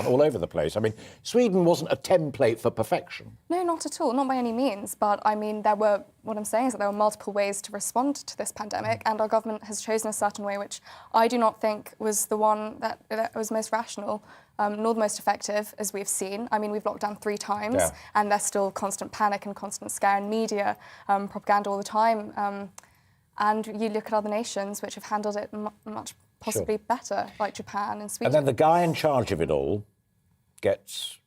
all over the place. I mean, Sweden wasn't a template for perfection. No, not at all, not by any means. But I mean, what I'm saying is that there were multiple ways to respond to this pandemic, and our government has chosen a certain way, which I do not think was the one that was most rational, nor the most effective, as we've seen. I mean, we've locked down 3 times, and there's still constant panic and constant scare and media propaganda all the time. And you look at other nations which have handled it much possibly better, like Japan and Sweden. And then the guy in charge of it all gets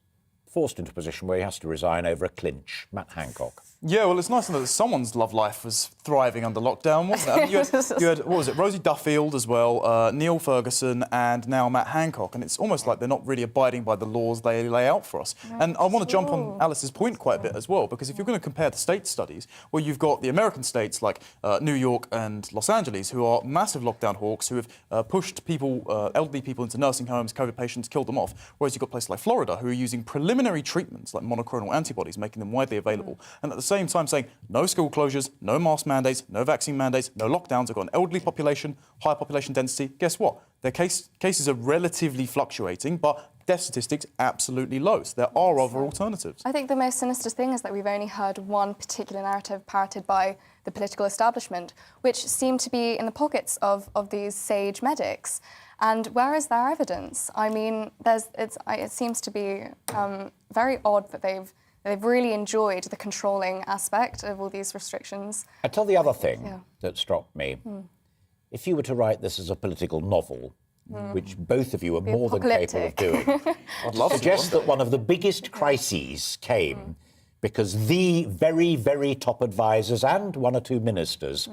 forced into a position where he has to resign over a clinch, Matt Hancock. Yeah, well, it's nice to know that someone's love life was thriving under lockdown, wasn't it? I mean, you had, what was it, Rosie Duffield as well, Neil Ferguson, and now Matt Hancock. And it's almost like they're not really abiding by the laws they lay out for us. No, and I want to jump on Alice's point quite a bit as well, because if you're going to compare the state studies, well, you've got the American states like New York and Los Angeles, who are massive lockdown hawks, who have pushed people, elderly people into nursing homes, COVID patients, killed them off. Whereas you've got places like Florida, who are using preliminary treatments like monoclonal antibodies, making them widely available. And at the same time saying no school closures, no mask mandates, no vaccine mandates, no lockdowns. They've got an elderly population, high population density. Guess what? Their cases are relatively fluctuating, but death statistics absolutely low. So there are other alternatives. I think the most sinister thing is that we've only heard one particular narrative parroted by the political establishment, which seem to be in the pockets of these sage medics. And where is their evidence? I mean, it seems to be very odd that they've really enjoyed the controlling aspect of all these restrictions. I tell the other thing that struck me. If you were to write this as a political novel, which both of you are more than capable of doing, I'd love to suggest that one of the biggest crises came because the very, very top advisors and 1 or 2 ministers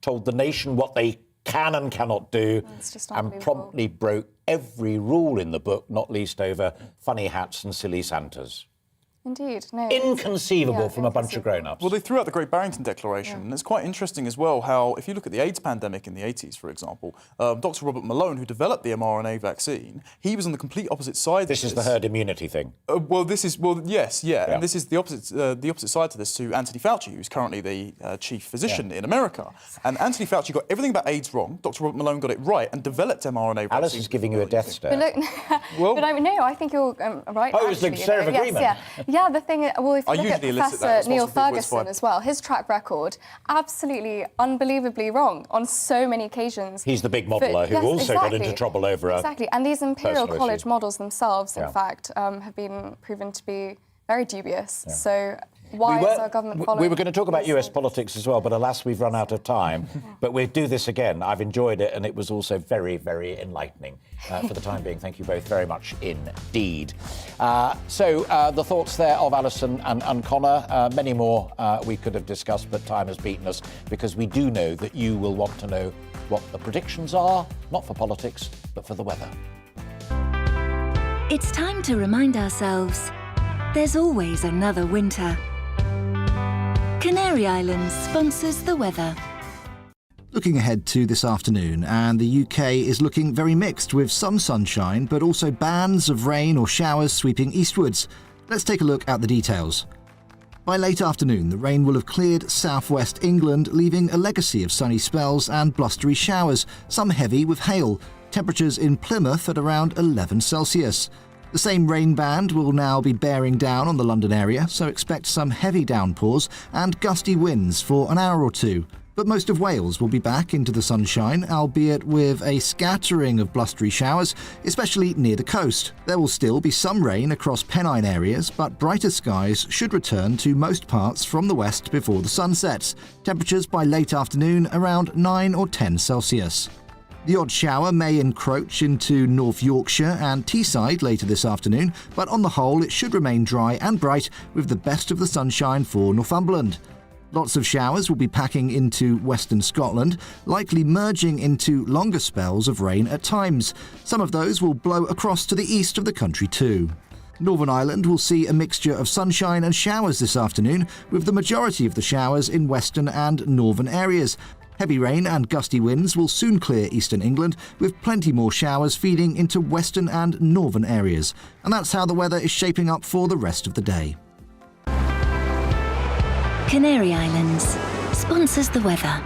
told the nation what they can and cannot do, and promptly broke every rule in the book, not least over funny hats and silly Santas. Indeed. No, Inconceivable from a bunch of grown-ups. Well, they threw out the Great Barrington Declaration, and it's quite interesting as well how, if you look at the AIDS pandemic in the 80s, for example, Dr. Robert Malone, who developed the mRNA vaccine, he was on the complete opposite side. This is the herd immunity thing. Yes, and this is the opposite side to this to Anthony Fauci, who's currently the chief physician in America. And Anthony Fauci got everything about AIDS wrong. Dr. Robert Malone got it right and developed mRNA vaccine. Alice is giving you a death stare. But look, I think you're right. Oh, it was the stare of agreement. Yeah, the thing is, well, if you look at Professor Neil responsible Ferguson as well, his track record, absolutely unbelievably wrong on so many occasions. He's the big modeler who also got into trouble over Exactly, and these Imperial personal College issue. models themselves, in fact, have been proven to be very dubious. So why is our government following? We were going to talk about US politics as well, but alas, we've run out of time. But we'll do this again. I've enjoyed it, and it was also very, very enlightening for the time being. Thank you both very much indeed. So the thoughts there of Alison and Connor, many more we could have discussed, but time has beaten us because we do know that you will want to know what the predictions are, not for politics, but for the weather. It's time to remind ourselves there's always another winter. Canary Islands sponsors the weather. Looking ahead to this afternoon, and the UK is looking very mixed with some sunshine, but also bands of rain or showers sweeping eastwards. Let's take a look at the details. By late afternoon, the rain will have cleared southwest England, leaving a legacy of sunny spells and blustery showers, some heavy with hail. Temperatures in Plymouth at around 11 Celsius. The same rain band will now be bearing down on the London area, so expect some heavy downpours and gusty winds for an hour or two. But most of Wales will be back into the sunshine, albeit with a scattering of blustery showers, especially near the coast. There will still be some rain across Pennine areas, but brighter skies should return to most parts from the west before the sun sets. Temperatures by late afternoon around 9 or 10 Celsius. The odd shower may encroach into North Yorkshire and Teesside later this afternoon, but on the whole it should remain dry and bright with the best of the sunshine for Northumberland. Lots of showers will be packing into western Scotland, likely merging into longer spells of rain at times. Some of those will blow across to the east of the country too. Northern Ireland will see a mixture of sunshine and showers this afternoon, with the majority of the showers in western and northern areas. Heavy rain and gusty winds will soon clear eastern England, with plenty more showers feeding into western and northern areas. And that's how the weather is shaping up for the rest of the day. Canary Islands sponsors the weather.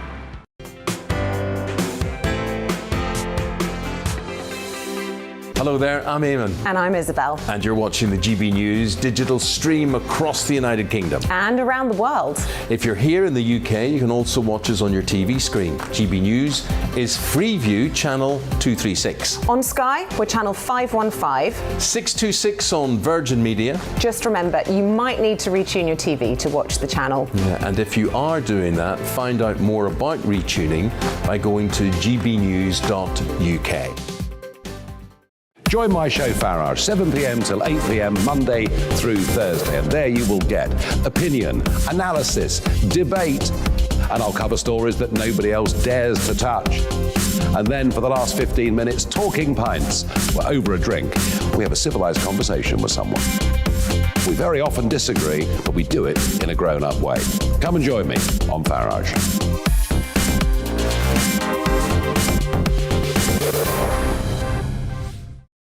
Hello there, I'm Eamon. And I'm Isabel. And you're watching the GB News digital stream across the United Kingdom. And around the world. If you're here in the UK, you can also watch us on your TV screen. GB News is Freeview channel 236. On Sky, we're channel 515. 626 on Virgin Media. Just remember, you might need to retune your TV to watch the channel. Yeah, and if you are doing that, find out more about retuning by going to gbnews.uk. Join my show Farage, 7 p.m. till 8 p.m. Monday through Thursday, and there you will get opinion, analysis, debate, and I'll cover stories that nobody else dares to touch. And then for the last 15 minutes, talking pints. We're over a drink. We have a civilized conversation with someone. We very often disagree, but we do it in a grown-up way. Come and join me on Farage.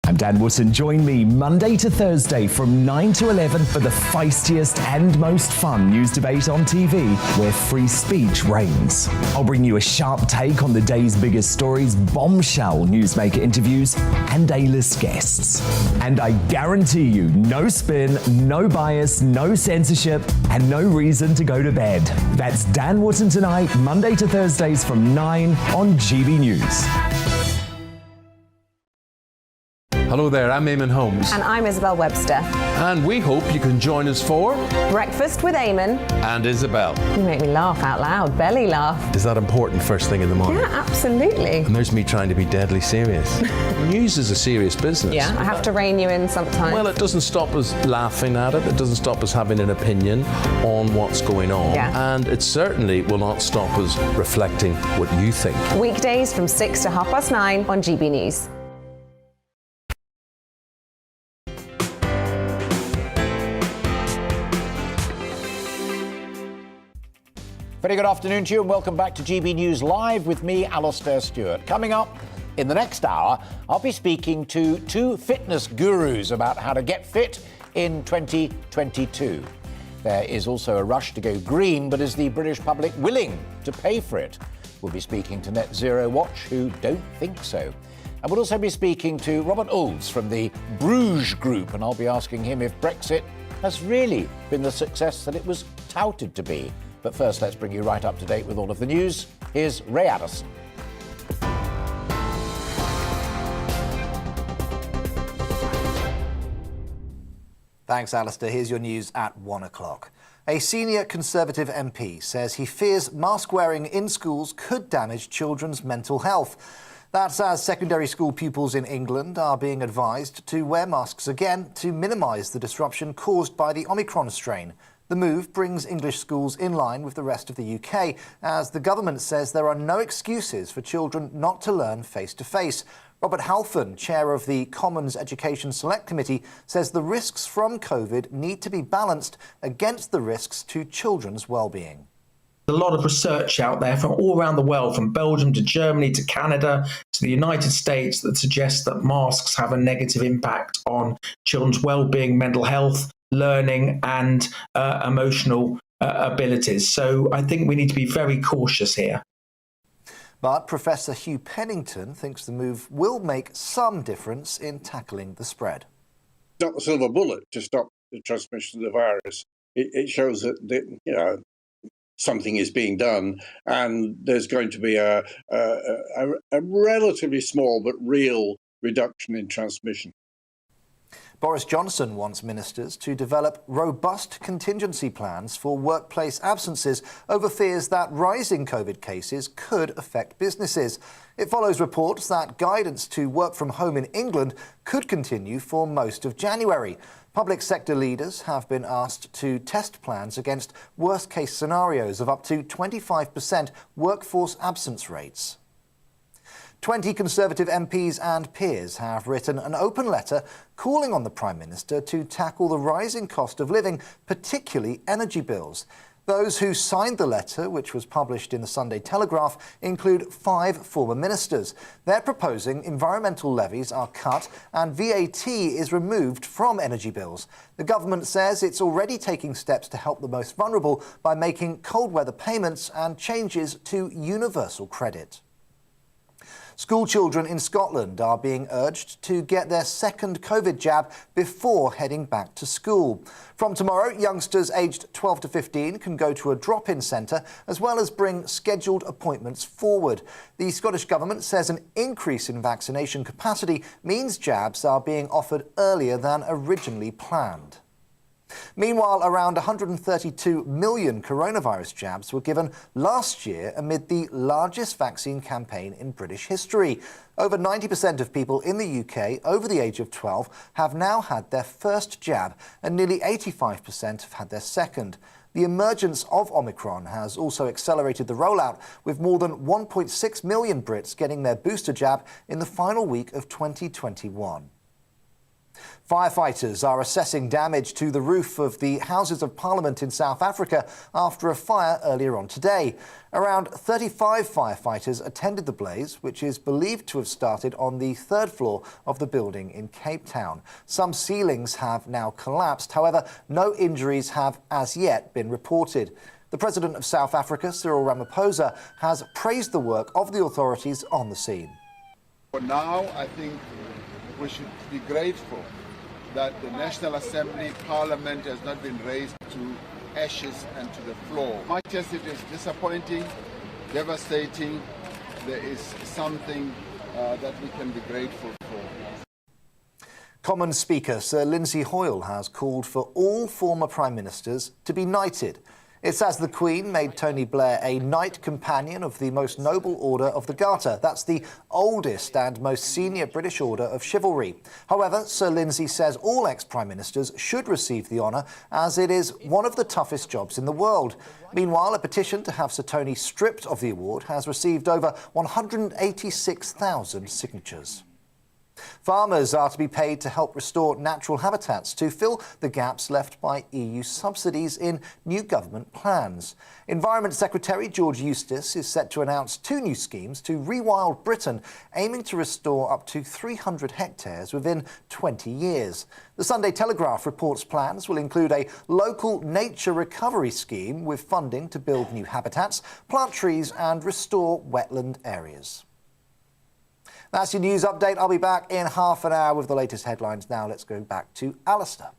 I'm Dan Wootton. Join me Monday to Thursday from 9 to 11 for the feistiest and most fun news debate on TV, where free speech reigns. I'll bring you a sharp take on the day's biggest stories, bombshell newsmaker interviews, and A-list guests. And I guarantee you, no spin, no bias, no censorship, and no reason to go to bed. That's Dan Wootton tonight, Monday to Thursdays from 9 on GB News. Hello there, I'm Eamon Holmes. And I'm Isabel Webster. And we hope you can join us for Breakfast with Eamon and Isabel. You make me laugh out loud, belly laugh. Is that important first thing in the morning? Yeah, absolutely. And there's me trying to be deadly serious. News is a serious business. Yeah, I have to rein you in sometimes. Well, it doesn't stop us laughing at it. It doesn't stop us having an opinion on what's going on. Yeah. And it certainly will not stop us reflecting what you think. Weekdays from 6 to 9:30 on GB News. Very good afternoon to you and welcome back to GB News Live with me, Alastair Stewart. Coming up in the next hour, I'll be speaking to two fitness gurus about how to get fit in 2022. There is also a rush to go green, but is the British public willing to pay for it? We'll be speaking to Net Zero Watch, who don't think so. And we'll also be speaking to Robert Olds from the Bruges Group, and I'll be asking him if Brexit has really been the success that it was touted to be. But first, let's bring you right up to date with all of the news. Here's Ray Addison. Thanks, Alistair. Here's your news at 1 o'clock. A senior Conservative MP says he fears mask wearing in schools could damage children's mental health. That's as secondary school pupils in England are being advised to wear masks again to minimise the disruption caused by the Omicron strain. The move brings English schools in line with the rest of the UK, as the government says there are no excuses for children not to learn face-to-face. Robert Halfon, chair of the Commons Education Select Committee, says the risks from COVID need to be balanced against the risks to children's well-being. A lot of research out there from all around the world, from Belgium to Germany to Canada to the United States, that suggests that masks have a negative impact on children's well-being, mental health, learning and emotional abilities. So I think we need to be very cautious here. But Professor Hugh Pennington thinks the move will make some difference in tackling the spread. It's not the silver bullet to stop the transmission of the virus. It shows that something is being done, and there's going to be a relatively small but real reduction in transmission. Boris Johnson wants ministers to develop robust contingency plans for workplace absences over fears that rising COVID cases could affect businesses. It follows reports that guidance to work from home in England could continue for most of January. Public sector leaders have been asked to test plans against worst-case scenarios of up to 25% workforce absence rates. 20 Conservative MPs and peers have written an open letter calling on the Prime Minister to tackle the rising cost of living, particularly energy bills. Those who signed the letter, which was published in the Sunday Telegraph, include 5 former ministers. They're proposing environmental levies are cut and VAT is removed from energy bills. The government says it's already taking steps to help the most vulnerable by making cold weather payments and changes to universal credit. School children in Scotland are being urged to get their second COVID jab before heading back to school. From tomorrow, youngsters aged 12 to 15 can go to a drop-in centre as well as bring scheduled appointments forward. The Scottish Government says an increase in vaccination capacity means jabs are being offered earlier than originally planned. Meanwhile, around 132 million coronavirus jabs were given last year amid the largest vaccine campaign in British history. Over 90% of people in the UK over the age of 12 have now had their first jab, and nearly 85% have had their second. The emergence of Omicron has also accelerated the rollout, with more than 1.6 million Brits getting their booster jab in the final week of 2021. Firefighters are assessing damage to the roof of the Houses of Parliament in South Africa after a fire earlier on today. Around 35 firefighters attended the blaze, which is believed to have started on the 3rd floor of the building in Cape Town. Some ceilings have now collapsed. However, no injuries have as yet been reported. The President of South Africa, Cyril Ramaphosa, has praised the work of the authorities on the scene. For now, I think we should be grateful that the National Assembly Parliament has not been raised to ashes and to the floor. Much as it is disappointing, devastating, there is something that we can be grateful for. Commons Speaker Sir Lindsay Hoyle has called for all former Prime Ministers to be knighted. It's as the Queen made Tony Blair a Knight Companion of the Most Noble Order of the Garter. That's the oldest and most senior British order of chivalry. However, Sir Lindsay says all ex-Prime Ministers should receive the honour, as it is one of the toughest jobs in the world. Meanwhile, a petition to have Sir Tony stripped of the award has received over 186,000 signatures. Farmers are to be paid to help restore natural habitats to fill the gaps left by EU subsidies in new government plans. Environment Secretary George Eustice is set to announce 2 new schemes to Rewild Britain, aiming to restore up to 300 hectares within 20 years. The Sunday Telegraph reports plans will include a local nature recovery scheme with funding to build new habitats, plant trees and restore wetland areas. That's your news update. I'll be back in half an hour with the latest headlines. Now let's go back to Alistair.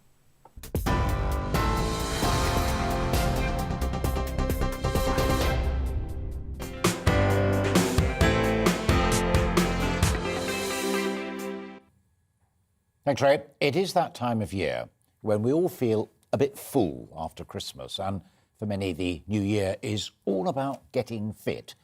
Thanks, Ray. It is that time of year when we all feel a bit full after Christmas, and for many the new year is all about getting fit.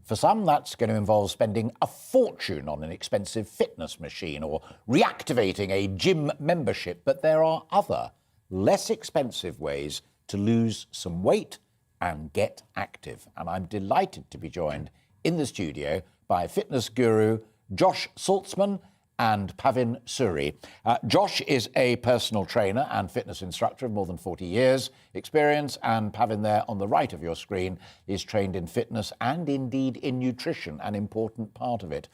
For some, that's going to involve spending a fortune on an expensive fitness machine or reactivating a gym membership, but there are other, less expensive ways to lose some weight and get active. And I'm delighted to be joined in the studio by fitness guru Josh Saltzman and Pavin Suri. Josh is a personal trainer and fitness instructor of more than 40 years experience, and Pavin there on the right of your screen is trained in fitness and indeed in nutrition, an important part of it.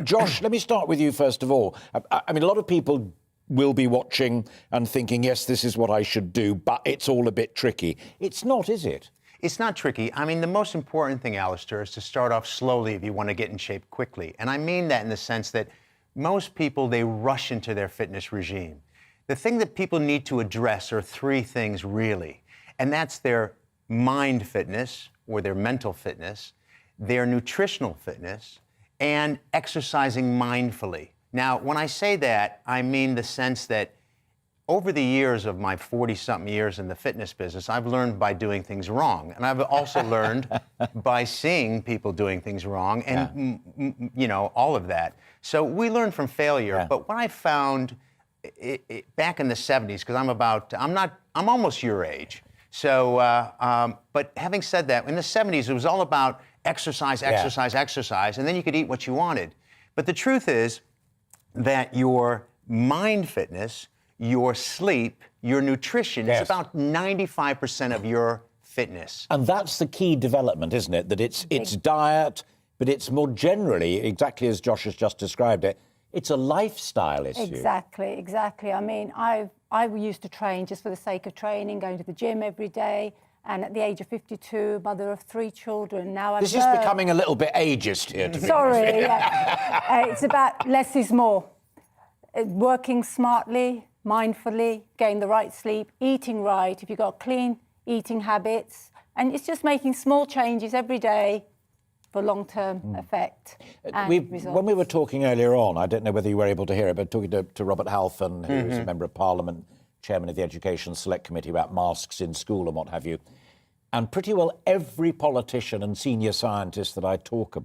Josh, let me start with you first of all. I mean, a lot of people will be watching and thinking, yes, this is what I should do, but it's all a bit tricky. It's not, is it? It's not tricky. I mean, the most important thing, Alistair, is to start off slowly if you want to get in shape quickly. And I mean that in the sense that most people, they rush into their fitness regime. The thing that people need to address are 3 things, really. And that's their mind fitness, or their mental fitness, their nutritional fitness, and exercising mindfully. Now, when I say that, I mean the sense that over the years of my 40-something years in the fitness business, I've learned by doing things wrong. And I've also learned by seeing people doing things wrong and, you know, all of that. So we learn from failure. But what I found back in the 70s, because I'm almost your age. So, but having said that, in the 70s, it was all about exercise, exercise, and then you could eat what you wanted. But the truth is that your mind fitness, your sleep, your nutrition is about 95% of your fitness. And that's the key development, isn't it? That it's diet, but it's more generally, exactly as Josh has just described it, it's a lifestyle issue. Exactly. I mean, I used to train just for the sake of training, going to the gym every day. And at the age of 52, mother of 3 children. Now This is becoming a little bit ageist here. To Sorry. It's about less is more. Working smartly, mindfully, getting the right sleep, eating right, if you've got clean eating habits, and it's just making small changes every day for long-term effect and results. When we were talking earlier on, I don't know whether you were able to hear it, but talking to Robert Halfon, who is a Member of Parliament, Chairman of the Education Select Committee about masks in school and what have you, and pretty well every politician and senior scientist that I talk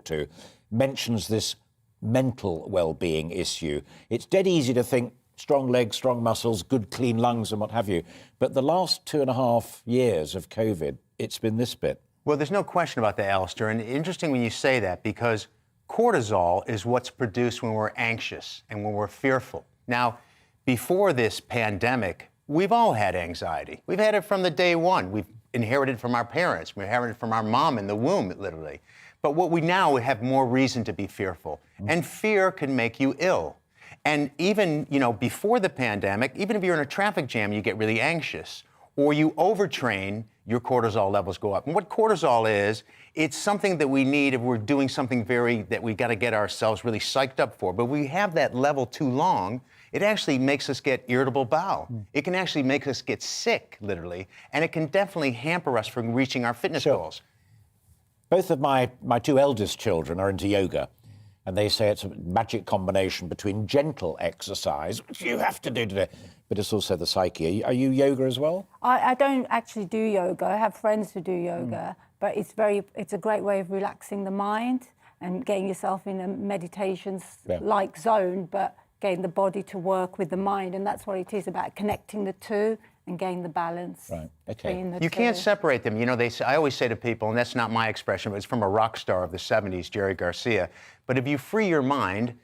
to, mentions this mental well-being issue. It's dead easy to think strong legs, strong muscles, good clean lungs and what have you. But the last 2.5 years of COVID, it's been this bit. Well, there's no question about that, Alistair. And interesting when you say that, because cortisol is what's produced when we're anxious and when we're fearful. Now, before this pandemic, we've all had anxiety. We've had it from the day one. We've inherited from our parents. We inherited from our mom in the womb, literally. But what we now have more reason to be fearful. And fear can make you ill. And even, before the pandemic, even if you're in a traffic jam, you get really anxious. Or you overtrain, your cortisol levels go up. And what cortisol is, it's something that we need if we're doing something that we got to get ourselves really psyched up for. But we have that level too long, it actually makes us get irritable bowel. It can actually make us get sick, literally. And it can definitely hamper us from reaching our fitness goals. Both of my 2 eldest children are into yoga, and they say it's a magic combination between gentle exercise, which you have to do today, but it's also the psyche. Are you yoga as well? I don't actually do yoga. I have friends who do yoga, but it's a great way of relaxing the mind and getting yourself in a meditations-like zone, but getting the body to work with the mind, and that's what it is about, connecting the two and getting the balance. Right. Okay. You can't separate them. I always say to people, and that's not my expression, but it's from a rock star of the 70s, Jerry Garcia, but if you free your mind,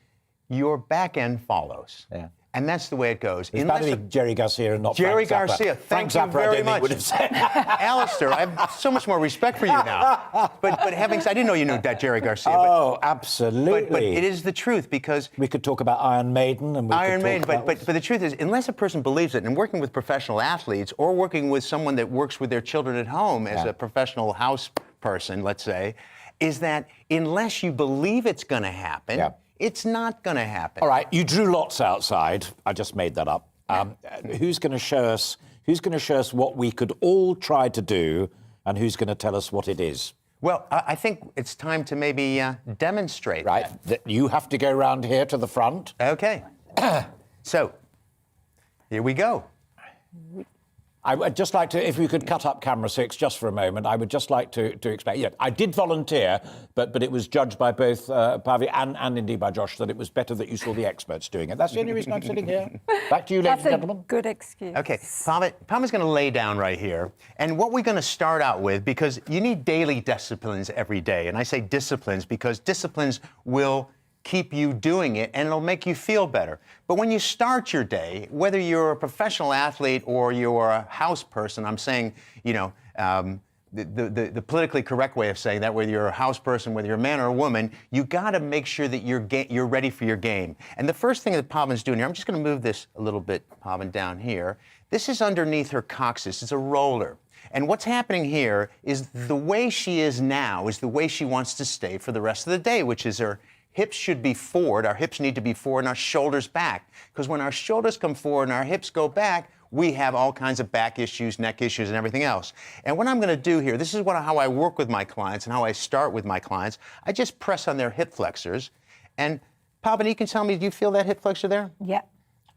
your back end follows. Yeah. And that's the way it goes. It's better to be Jerry Garcia and not Jerry Frank Zappa. Garcia, Frank thank Zappa, you very I don't think much. would have said. Alistair, I have so much more respect for you now. But having said, I didn't know you knew that Jerry Garcia. Oh, absolutely. But it is the truth, because we could talk about Iron Maiden and Iron Maiden. But the truth is, unless a person believes it, and working with professional athletes or working with someone that works with their children at home as a professional house person, let's say, is that unless you believe it's going to happen, it's not going to happen. All right, you drew lots outside. I just made that up. Who's going to show us? Who's going to show us what we could all try to do, and who's going to tell us what it is? Well, I think it's time to maybe demonstrate. Right, that you have to go round here to the front. Okay. So, here we go. I would just like to, if we could cut up camera 6 just for a moment, I would just like to explain. Yeah, I did volunteer, but it was judged by both Pavi and indeed by Josh that it was better that you saw the experts doing it. That's the only reason I'm sitting here. Back to you, ladies and gentlemen. That's a good excuse. Okay, Pavi's going to lay down right here. And what we're going to start out with, because you need daily disciplines every day. And I say disciplines because disciplines will keep you doing it, and it'll make you feel better. But when you start your day, whether you're a professional athlete or you're a house person, I'm saying, you know, the politically correct way of saying that, whether you're a house person, whether you're a man or a woman, you got to make sure that you're ready for your game. And the first thing that Pavan's doing here, I'm just going to move this a little bit, Pavan, down here. This is underneath her coccyx. It's a roller. And what's happening here is the way she is now is the way she wants to stay for the rest of the day, which is her hips should be forward, our hips need to be forward, and our shoulders back. Because when our shoulders come forward and our hips go back, we have all kinds of back issues, neck issues, and everything else. And what I'm going to do here, this is how I work with my clients and how I start with my clients. I just press on their hip flexors. And Pavan, you can tell me, do you feel that hip flexor there? Yeah.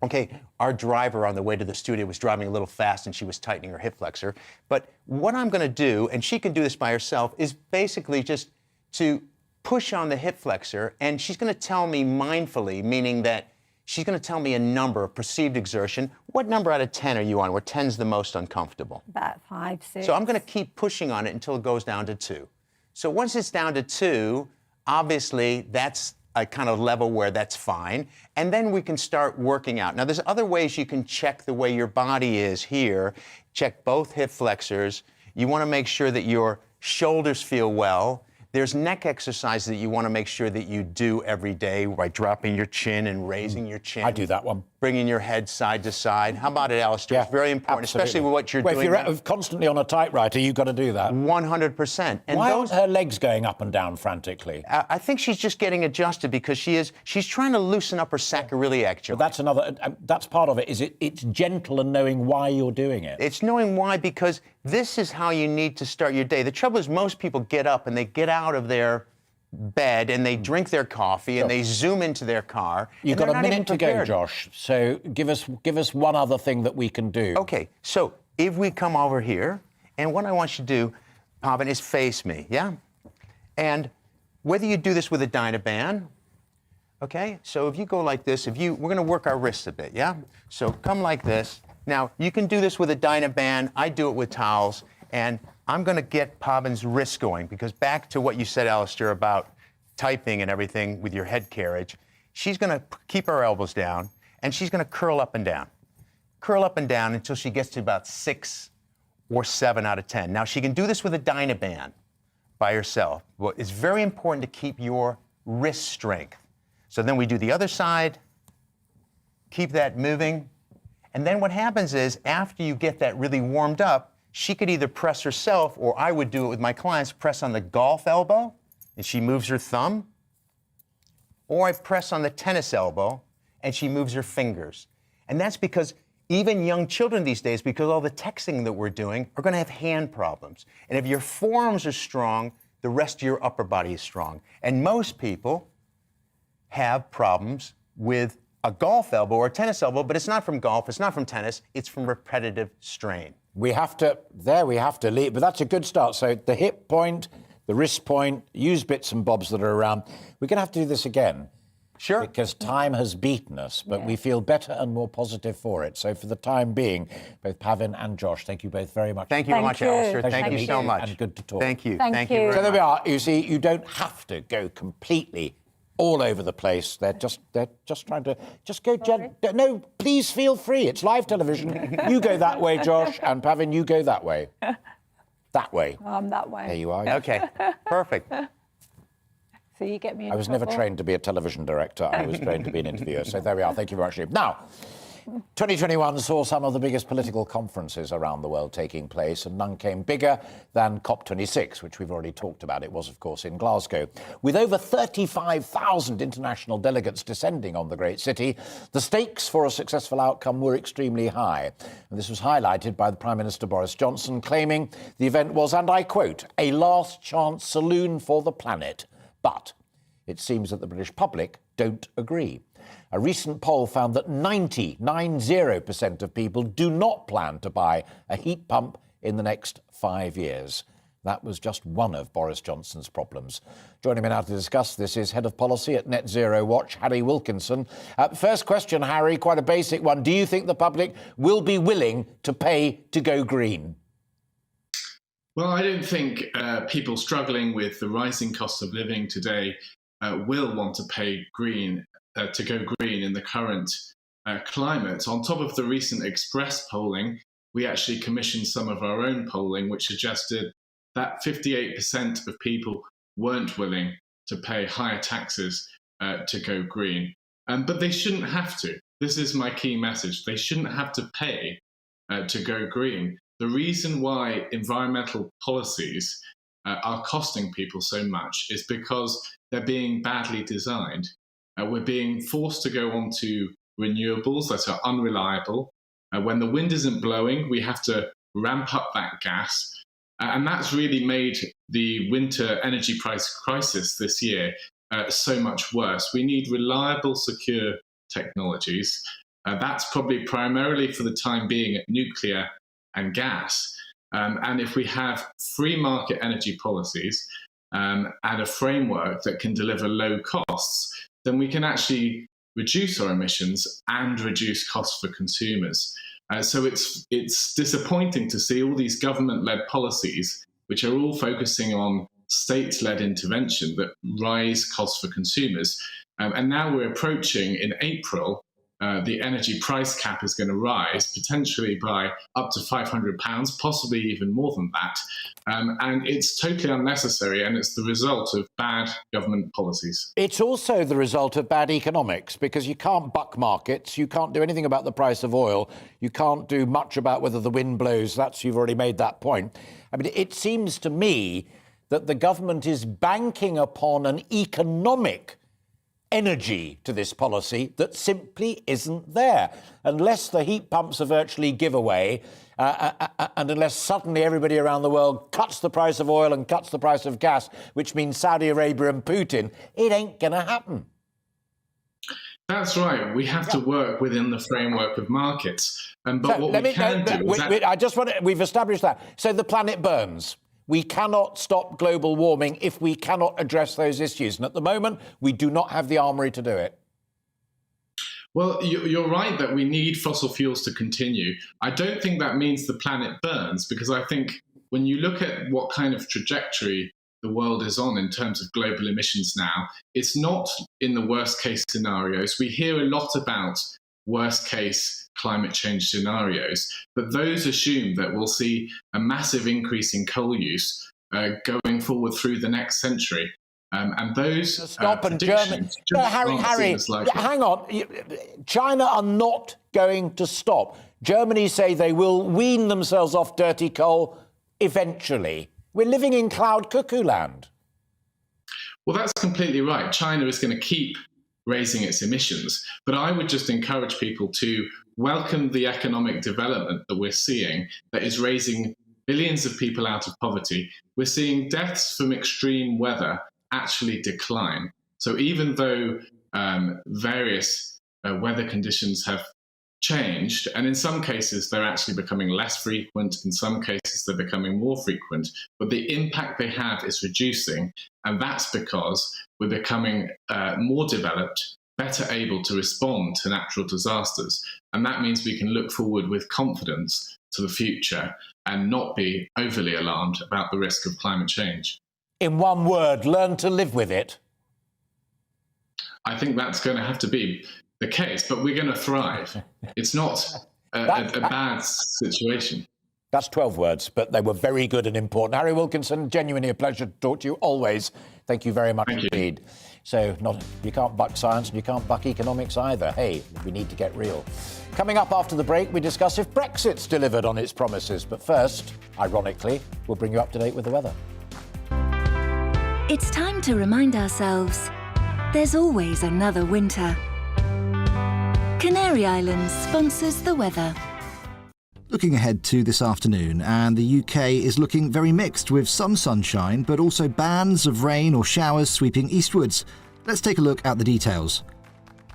Okay, our driver on the way to the studio was driving a little fast and she was tightening her hip flexor. But what I'm going to do, and she can do this by herself, is basically just to push on the hip flexor, and she's going to tell me mindfully, meaning that she's going to tell me a number, a perceived exertion. What number out of 10 are you on, where 10's the most uncomfortable? About 5, 6. So I'm going to keep pushing on it until it goes down to 2. So once it's down to 2, obviously that's a kind of level where that's fine. And then we can start working out. Now, there's other ways you can check the way your body is here. Check both hip flexors. You want to make sure that your shoulders feel well. There's neck exercises that you want to make sure that you do every day by dropping your chin and raising your chin. I do that one. Bringing your head side to side. How about it, Alistair? Yeah, it's very important, especially with what you're doing. If you're constantly on a typewriter, you've got to do that. 100%. And why aren't her legs going up and down frantically? I think she's just getting adjusted because she's trying to loosen up her sacroiliac joint. But that's part of it. It's gentle and knowing why you're doing it. It's knowing why, because this is how you need to start your day. The trouble is most people get up and they get out of their bed and they drink their coffee and they zoom into their car. You've got a minute to go, Josh. So give us one other thing that we can do. Okay, so if we come over here, and what I want you to do, Pavan, is face me, yeah? And whether you do this with a Dynaband, okay? So if you go like this, we're gonna work our wrists a bit, yeah? So come like this. Now, you can do this with a Dynaband. I do it with towels, and I'm going to get Pavan's wrist going, because back to what you said, Alistair, about typing and everything with your head carriage, she's going to keep her elbows down, and she's going to curl up and down. Curl up and down until she gets to about 6 or 7 out of 10. Now, she can do this with a Dynaband by herself. But it's very important to keep your wrist strength. So then we do the other side, keep that moving, and then what happens is, after you get that really warmed up, she could either press herself, or I would do it with my clients, press on the golf elbow, and she moves her thumb, or I press on the tennis elbow, and she moves her fingers. And that's because even young children these days, because all the texting that we're doing, are going to have hand problems. And if your forearms are strong, the rest of your upper body is strong. And most people have problems with a golf elbow or a tennis elbow, but it's not from golf, it's not from tennis, it's from repetitive strain. We have to leave, but that's a good start. So the hip point, the wrist point, use bits and bobs that are around. We're going to have to do this again. Sure. Because time has beaten us, but we feel better and more positive for it. So for the time being, both Pavan and Josh, thank you both very much. Thank you very much, Alistair. Thank you so much. And good to talk. Thank you. Thank you. Very so there much. we are. You see, you don't have to go completely all over the place. They're just trying to go. No, please feel free. It's live television. You go that way, Josh, and Pavin, you go that way. That way. That way. There you are. Okay, perfect. So you get me in I was never trouble. trained to be a television director. I was trained to be an interviewer. So there we are. Thank you very much. Now, 2021 saw some of the biggest political conferences around the world taking place, and none came bigger than COP26, which we've already talked about. It was, of course, in Glasgow. With over 35,000 international delegates descending on the great city, the stakes for a successful outcome were extremely high. And this was highlighted by the Prime Minister Boris Johnson, claiming the event was, and I quote, a last chance saloon for the planet. But it seems that the British public don't agree. A recent poll found that 90% of people do not plan to buy a heat pump in the next 5 years. That was just one of Boris Johnson's problems. Joining me now to discuss this is Head of Policy at Net Zero Watch, Harry Wilkinson. First question, Harry, quite a basic one. Do you think the public will be willing to pay to go green? Well, I don't think people struggling with the rising cost of living today will want to pay to go green in the current climate. On top of the recent Express polling, we actually commissioned some of our own polling, which suggested that 58% of people weren't willing to pay higher taxes to go green. But they shouldn't have to. This is my key message. They shouldn't have to pay to go green. The reason why environmental policies are costing people so much is because they're being badly designed. We're being forced to go on to renewables that are unreliable. When the wind isn't blowing, we have to ramp up that gas. And that's really made the winter energy price crisis this year so much worse. We need reliable, secure technologies. That's probably primarily for the time being nuclear and gas. And if we have free market energy policies and a framework that can deliver low costs, then we can actually reduce our emissions and reduce costs for consumers. So it's disappointing to see all these government-led policies, which are all focusing on state-led intervention that rise costs for consumers. And now we're approaching, in April, the energy price cap is going to rise potentially by up to £500, possibly even more than that. And it's totally unnecessary, and it's the result of bad government policies. It's also the result of bad economics, because you can't buck markets, you can't do anything about the price of oil, you can't do much about whether the wind blows. You've already made that point. I mean, it seems to me that the government is banking upon an economic energy to this policy that simply isn't there. Unless the heat pumps are virtually giveaway, and unless suddenly everybody around the world cuts the price of oil and cuts the price of gas, which means Saudi Arabia and Putin, it ain't going to happen. That's right. We have to work within the framework of markets. But what we can do... We've established that. So the planet burns. We cannot stop global warming if we cannot address those issues. And at the moment, we do not have the armoury to do it. Well, you're right that we need fossil fuels to continue. I don't think that means the planet burns, because I think when you look at what kind of trajectory the world is on in terms of global emissions now, it's not in the worst case scenarios. We hear a lot about worst case climate change scenarios, but those assume that we'll see a massive increase in coal use going forward through the next century. And those predictions Harry, hang on. China are not going to stop. Germany say they will wean themselves off dirty coal eventually. We're living in cloud cuckoo land. Well, that's completely right. China is going to keep raising its emissions. But I would just encourage people to welcome the economic development that we're seeing that is raising billions of people out of poverty. We're seeing deaths from extreme weather actually decline. So even though various weather conditions have changed, and in some cases they're actually becoming less frequent, in some cases they're becoming more frequent, but the impact they have is reducing, and that's because we're becoming more developed, better able to respond to natural disasters. And that means we can look forward with confidence to the future and not be overly alarmed about the risk of climate change. In one word, learn to live with it. think that's going to have to be the case, but we're going to thrive. It's not a bad situation. That's 12 words, but they were very good and important. Harry Wilkinson, genuinely a pleasure to talk to you always. Thank you very much indeed. So you can't buck science and you can't buck economics either. Hey, we need to get real. Coming up after the break, we discuss if Brexit's delivered on its promises. But first, ironically, we'll bring you up to date with the weather. It's time to remind ourselves there's always another winter. Canary Islands sponsors the weather. Looking ahead to this afternoon, and the UK is looking very mixed with some sunshine, but also bands of rain or showers sweeping eastwards. Let's take a look at the details.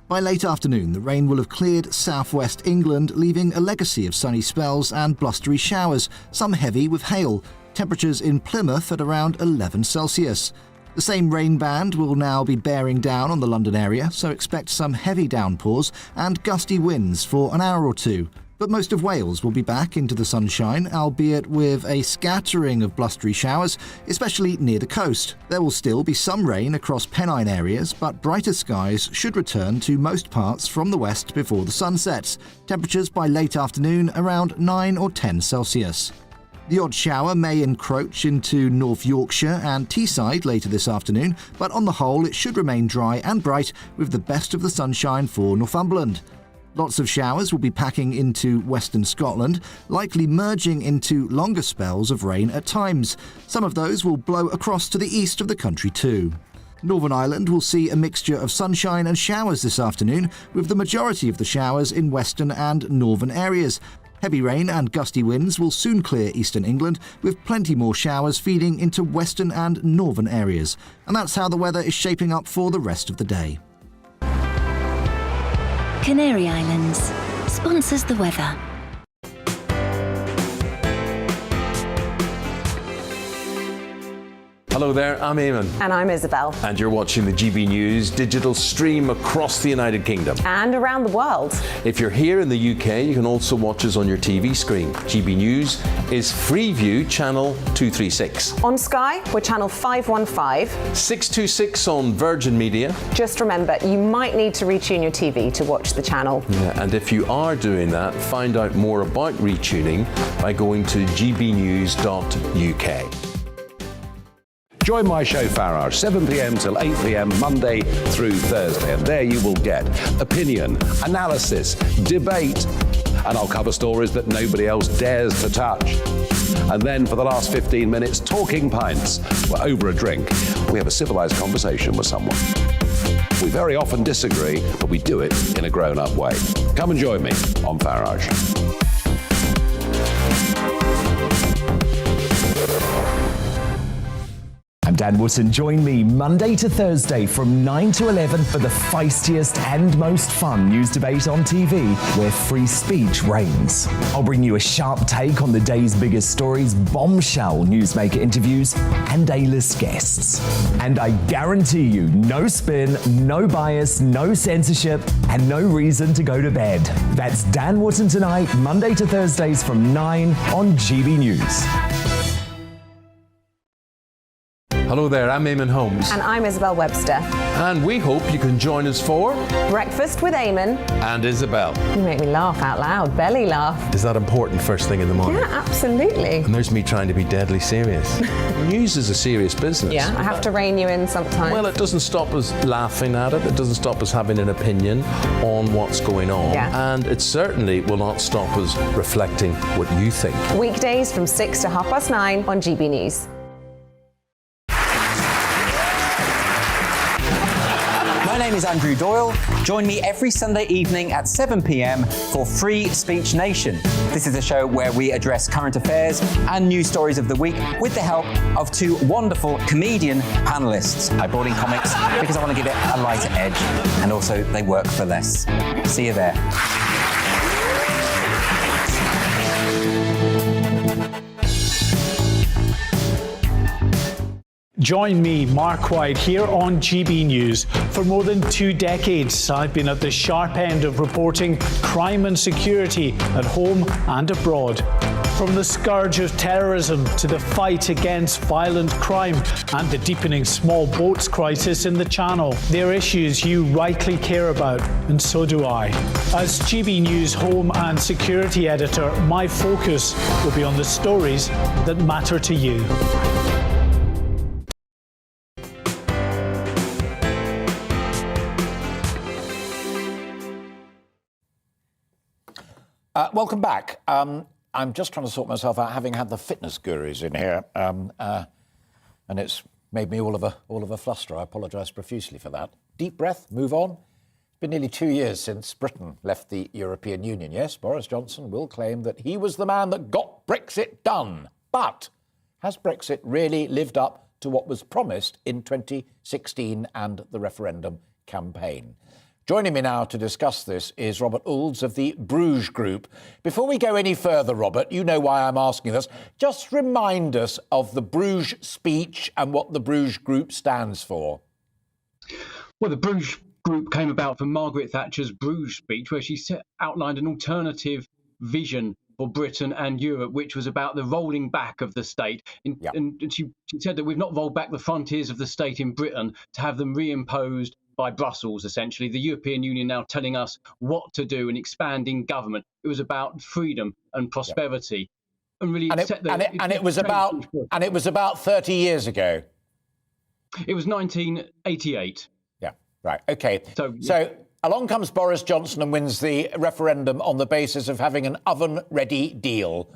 By late afternoon, the rain will have cleared southwest England, leaving a legacy of sunny spells and blustery showers, some heavy with hail. Temperatures in Plymouth at around 11 Celsius. The same rain band will now be bearing down on the London area, so expect some heavy downpours and gusty winds for an hour or two. But most of Wales will be back into the sunshine, albeit with a scattering of blustery showers, especially near the coast. There will still be some rain across Pennine areas, but brighter skies should return to most parts from the west before the sun sets. Temperatures by late afternoon around 9 or 10 Celsius. The odd shower may encroach into North Yorkshire and Teesside later this afternoon, but on the whole it should remain dry and bright with the best of the sunshine for Northumberland. Lots of showers will be packing into western Scotland, likely merging into longer spells of rain at times. Some of those will blow across to the east of the country too. Northern Ireland will see a mixture of sunshine and showers this afternoon, with the majority of the showers in western and northern areas. Heavy rain and gusty winds will soon clear eastern England, with plenty more showers feeding into western and northern areas. And that's how the weather is shaping up for the rest of the day. Canary Islands sponsors the weather. Hello there, I'm Eamon. And I'm Isabel. And you're watching the GB News digital stream across the United Kingdom. And around the world. If you're here in the UK, you can also watch us on your TV screen. GB News is Freeview channel 236. On Sky, we're channel 515. 626 on Virgin Media. Just remember, you might need to retune your TV to watch the channel. Yeah, and if you are doing that, find out more about retuning by going to gbnews.uk. Join my show Farrar, 7 p.m. till 8 p.m. Monday through Thursday, and there you will get opinion, analysis, debate, and I'll cover stories that nobody else dares to touch. And then for the last 15 minutes, talking pints. We're over a drink. We have a civilised conversation with someone. We very often disagree, but we do it in a grown-up way. Come and join me on Farage. I'm Dan Wootton. Join me Monday to Thursday from 9 to 11 for the feistiest and most fun news debate on TV, where free speech reigns. I'll bring you a sharp take on the day's biggest stories, bombshell newsmaker interviews, and A-list guests. And I guarantee you, no spin, no bias, no censorship, and no reason to go to bed. That's Dan Wootton Tonight, Monday to Thursdays from 9 on GB News. Hello there, I'm Eamon Holmes. And I'm Isabel Webster. And we hope you can join us for Breakfast with Eamon and Isabel. You make me laugh out loud, belly laugh. Is that important first thing in the morning? Yeah, absolutely. And there's me trying to be deadly serious. News is a serious business. Yeah, I have to rein you in sometimes. Well, it doesn't stop us laughing at it. It doesn't stop us having an opinion on what's going on. Yeah. And it certainly will not stop us reflecting what you think. Weekdays from 6 to 9:30 on GB News. My name is Andrew Doyle. Join me every Sunday evening at 7 p.m. for Free Speech Nation. This is a show where we address current affairs and news stories of the week with the help of two wonderful comedian panellists. I brought in comics because I want to give it a lighter edge, and also they work for less. See you there. Join me, Mark White, here on GB News. For more than 2 decades, I've been at the sharp end of reporting crime and security at home and abroad. From the scourge of terrorism to the fight against violent crime and the deepening small boats crisis in the Channel, they're issues you rightly care about, and so do I. As GB News Home and Security Editor, my focus will be on the stories that matter to you. Welcome back. I'm just trying to sort myself out, having had the fitness gurus in here, and it's made me all of a fluster. I apologise profusely for that. Deep breath, move on. It's been nearly 2 years since Britain left the European Union. Yes, Boris Johnson will claim that he was the man that got Brexit done. But has Brexit really lived up to what was promised in 2016 and the referendum campaign? Joining me now to discuss this is Robert Oulds of the Bruges Group. Before we go any further, Robert, you know why I'm asking this. Just remind us of the Bruges speech and what the Bruges Group stands for. Well, the Bruges Group came about from Margaret Thatcher's Bruges speech, where she outlined an alternative vision for Britain and Europe, which was about the rolling back of the state. And she said that we've not rolled back the frontiers of the state in Britain to have them reimposed by Brussels, essentially. The European Union now telling us what to do and expanding government. It was about freedom and prosperity. And really it was about 30 years ago. It was 1988. Yeah, right. OK. So along comes Boris Johnson and wins the referendum on the basis of having an oven-ready deal.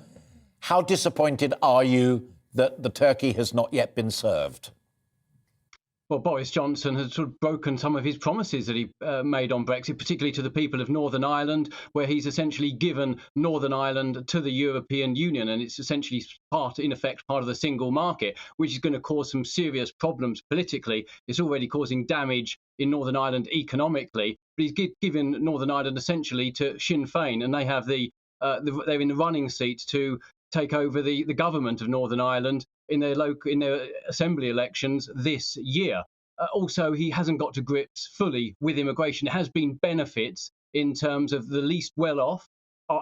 How disappointed are you that the turkey has not yet been served? Well, Boris Johnson has sort of broken some of his promises that he made on Brexit, particularly to the people of Northern Ireland, where he's essentially given Northern Ireland to the European Union. And it's essentially part of the single market, which is going to cause some serious problems politically. It's already causing damage in Northern Ireland economically. But he's given Northern Ireland essentially to Sinn Féin, and they have they're in the running seat to take over the government of Northern Ireland in their assembly elections this year. Also, he hasn't got to grips fully with immigration. There has been benefits in terms of the least well-off,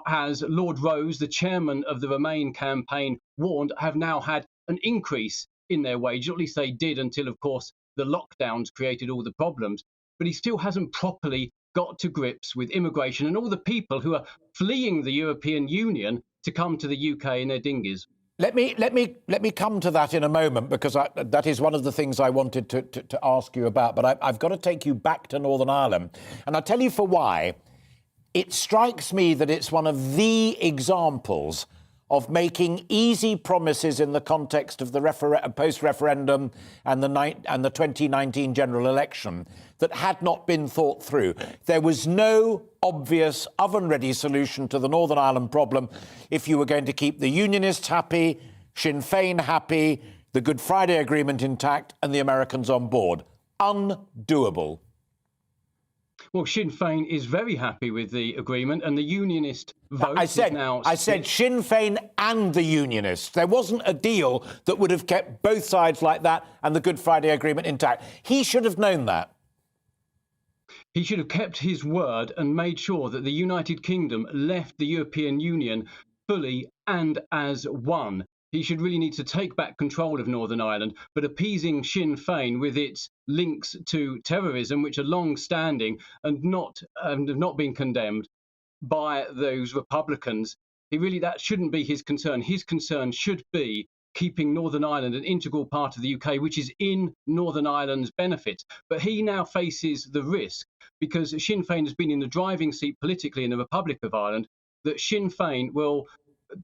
as Lord Rose, the chairman of the Remain campaign, warned, have now had an increase in their wage. At least they did until, of course, the lockdowns created all the problems. But he still hasn't properly got to grips with immigration and all the people who are fleeing the European Union to come to the UK in their dinghies. Let me come to that in a moment, because that is one of the things I wanted to ask you about. But I've got to take you back to Northern Ireland, and I'll tell you for why. It strikes me that it's one of the examples of making easy promises in the context of the post-referendum and the 2019 general election that had not been thought through. There was no obvious oven-ready solution to the Northern Ireland problem if you were going to keep the Unionists happy, Sinn Féin happy, the Good Friday Agreement intact, and the Americans on board. Undoable. Well, Sinn Féin is very happy with the agreement, and the Unionist vote I said Sinn Féin and the Unionists. There wasn't a deal that would have kept both sides like that and the Good Friday Agreement intact. He should have known that. He should have kept his word and made sure that the United Kingdom left the European Union fully and as one. He should really need to take back control of Northern Ireland, but appeasing Sinn Féin with its links to terrorism, which are long-standing and have not been condemned by those Republicans, that shouldn't be his concern. His concern should be keeping Northern Ireland an integral part of the UK, which is in Northern Ireland's benefit. But he now faces the risk, because Sinn Féin has been in the driving seat politically in the Republic of Ireland, that Sinn Féin will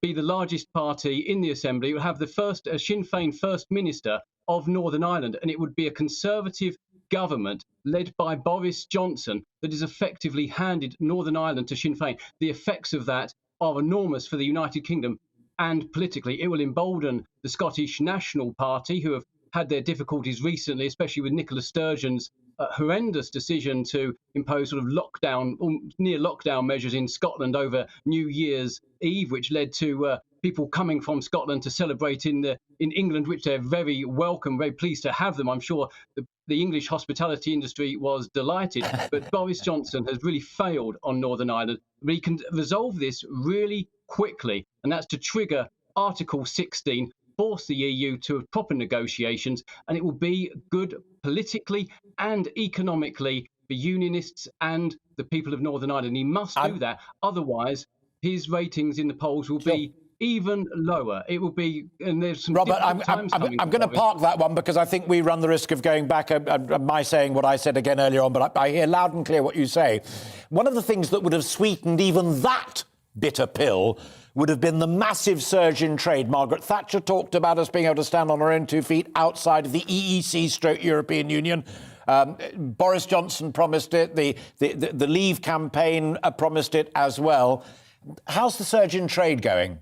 be the largest party in the Assembly. It will have the first Sinn Féin First Minister of Northern Ireland, and it would be a Conservative government led by Boris Johnson that has effectively handed Northern Ireland to Sinn Féin. The effects of that are enormous for the United Kingdom, and politically it will embolden the Scottish National Party, who have had their difficulties recently, especially with Nicola Sturgeon's horrendous decision to impose sort of lockdown, near lockdown measures in Scotland over New Year's Eve, which led to people coming from Scotland to celebrate in England, which they're very welcome, very pleased to have them. I'm sure the English hospitality industry was delighted, but Boris Johnson has really failed on Northern Ireland. But he can resolve this really quickly, and that's to trigger Article 16, force the EU to proper negotiations, and it will be good politically and economically for unionists and the people of Northern Ireland. He must do that, otherwise his ratings in the polls will be even lower. It will be, and there's some Robert, difficult times coming. I'm going to park that one because I think we run the risk of going back, my saying what I said again earlier on, but I hear loud and clear what you say. One of the things that would have sweetened even that bitter pill would have been the massive surge in trade. Margaret Thatcher talked about us being able to stand on our own 2 feet outside of the EEC/European Union. Boris Johnson promised it. The Leave campaign promised it as well. How's the surge in trade going?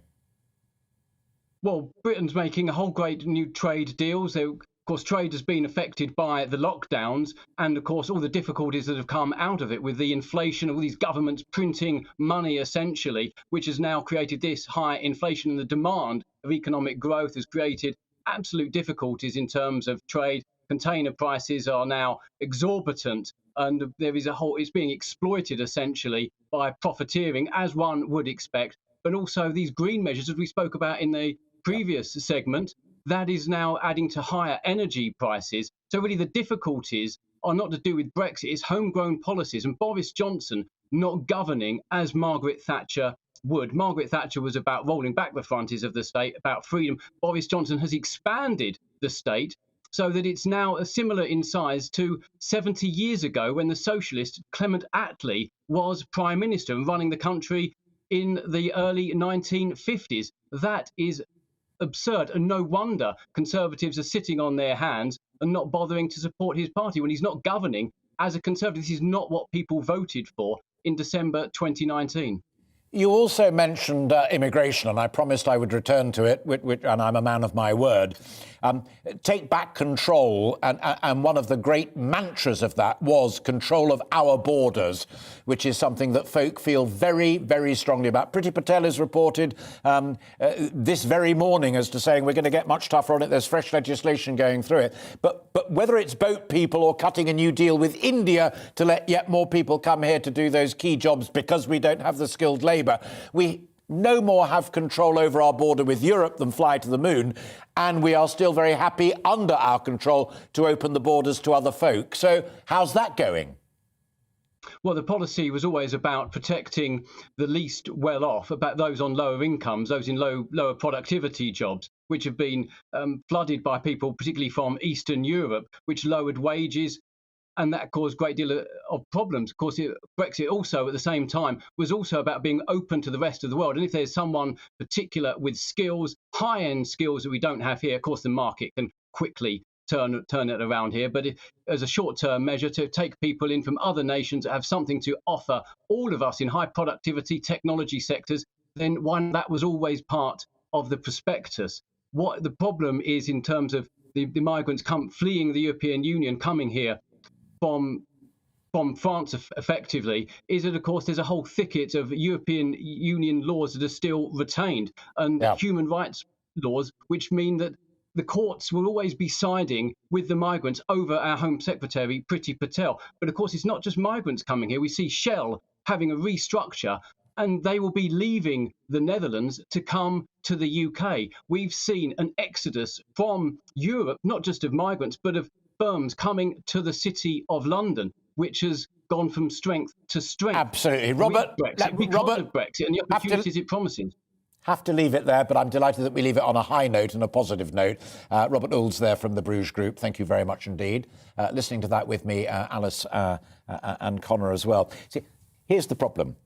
Well, Britain's making a whole great new trade deals. Of course, trade has been affected by the lockdowns and, of course, all the difficulties that have come out of it with the inflation, all these governments printing money, essentially, which has now created this high inflation. And the demand of economic growth has created absolute difficulties in terms of trade. Container prices are now exorbitant, and there is it's being exploited, essentially, by profiteering, as one would expect. But also these green measures, as we spoke about in the previous segment, that is now adding to higher energy prices. So really the difficulties are not to do with Brexit, it's homegrown policies and Boris Johnson not governing as Margaret Thatcher would. Margaret Thatcher was about rolling back the frontiers of the state, about freedom. Boris Johnson has expanded the state so that it's now similar in size to 70 years ago when the socialist Clement Attlee was Prime Minister and running the country in the early 1950s. That is absurd, and no wonder Conservatives are sitting on their hands and not bothering to support his party when he's not governing as a Conservative. This is not what people voted for in December 2019. You also mentioned immigration, and I promised I would return to it, and I'm a man of my word. Take back control, and one of the great mantras of that was control of our borders, which is something that folk feel very, very strongly about. Priti Patel is reported this very morning as to saying we're going to get much tougher on it. There's fresh legislation going through it. But whether it's boat people or cutting a new deal with India to let yet more people come here to do those key jobs because we don't have the skilled labour, we no more have control over our border with Europe than fly to the moon, and we are still very happy under our control to open the borders to other folk. So how's that going? Well, the policy was always about protecting the least well off, about those on lower incomes, those in lower productivity jobs, which have been flooded by people, particularly from Eastern Europe, which lowered wages. And that caused a great deal of problems. Of course, Brexit also, at the same time, was also about being open to the rest of the world. And if there's someone particular with skills, high-end skills that we don't have here, of course, the market can quickly turn it around here. But as a short-term measure to take people in from other nations that have something to offer all of us in high productivity technology sectors, then that was always part of the prospectus. What the problem is in terms of the migrants fleeing the European Union, coming here from France effectively, is that, of course, there's a whole thicket of European Union laws that are still retained and human rights laws, which mean that the courts will always be siding with the migrants over our Home Secretary, Priti Patel. But, of course, it's not just migrants coming here. We see Shell having a restructure, and they will be leaving the Netherlands to come to the UK. We've seen an exodus from Europe, not just of migrants, but of firms coming to the city of London, which has gone from strength to strength. Absolutely. Robert, because of Brexit and the opportunities it promises. Have to leave it there, but I'm delighted that we leave it on a high note and a positive note. Robert Oulds there from the Bruges Group. Thank you very much indeed. Listening to that with me, Alice and Connor as well. See, here's the problem.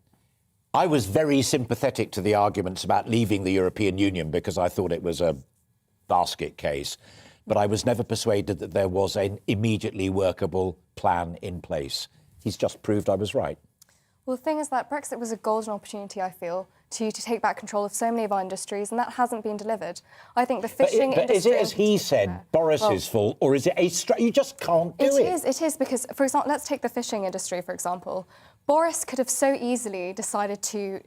I was very sympathetic to the arguments about leaving the European Union because I thought it was a basket case. But I was never persuaded that there was an immediately workable plan in place. He's just proved I was right. Well, the thing is that Brexit was a golden opportunity, I feel, to take back control of so many of our industries, and that hasn't been delivered. I think the fishing industry... But is it, as he said, Boris's fault, or is it you just can't do it? It is, because, for example, let's take the fishing industry, for example. Boris could have so easily decided to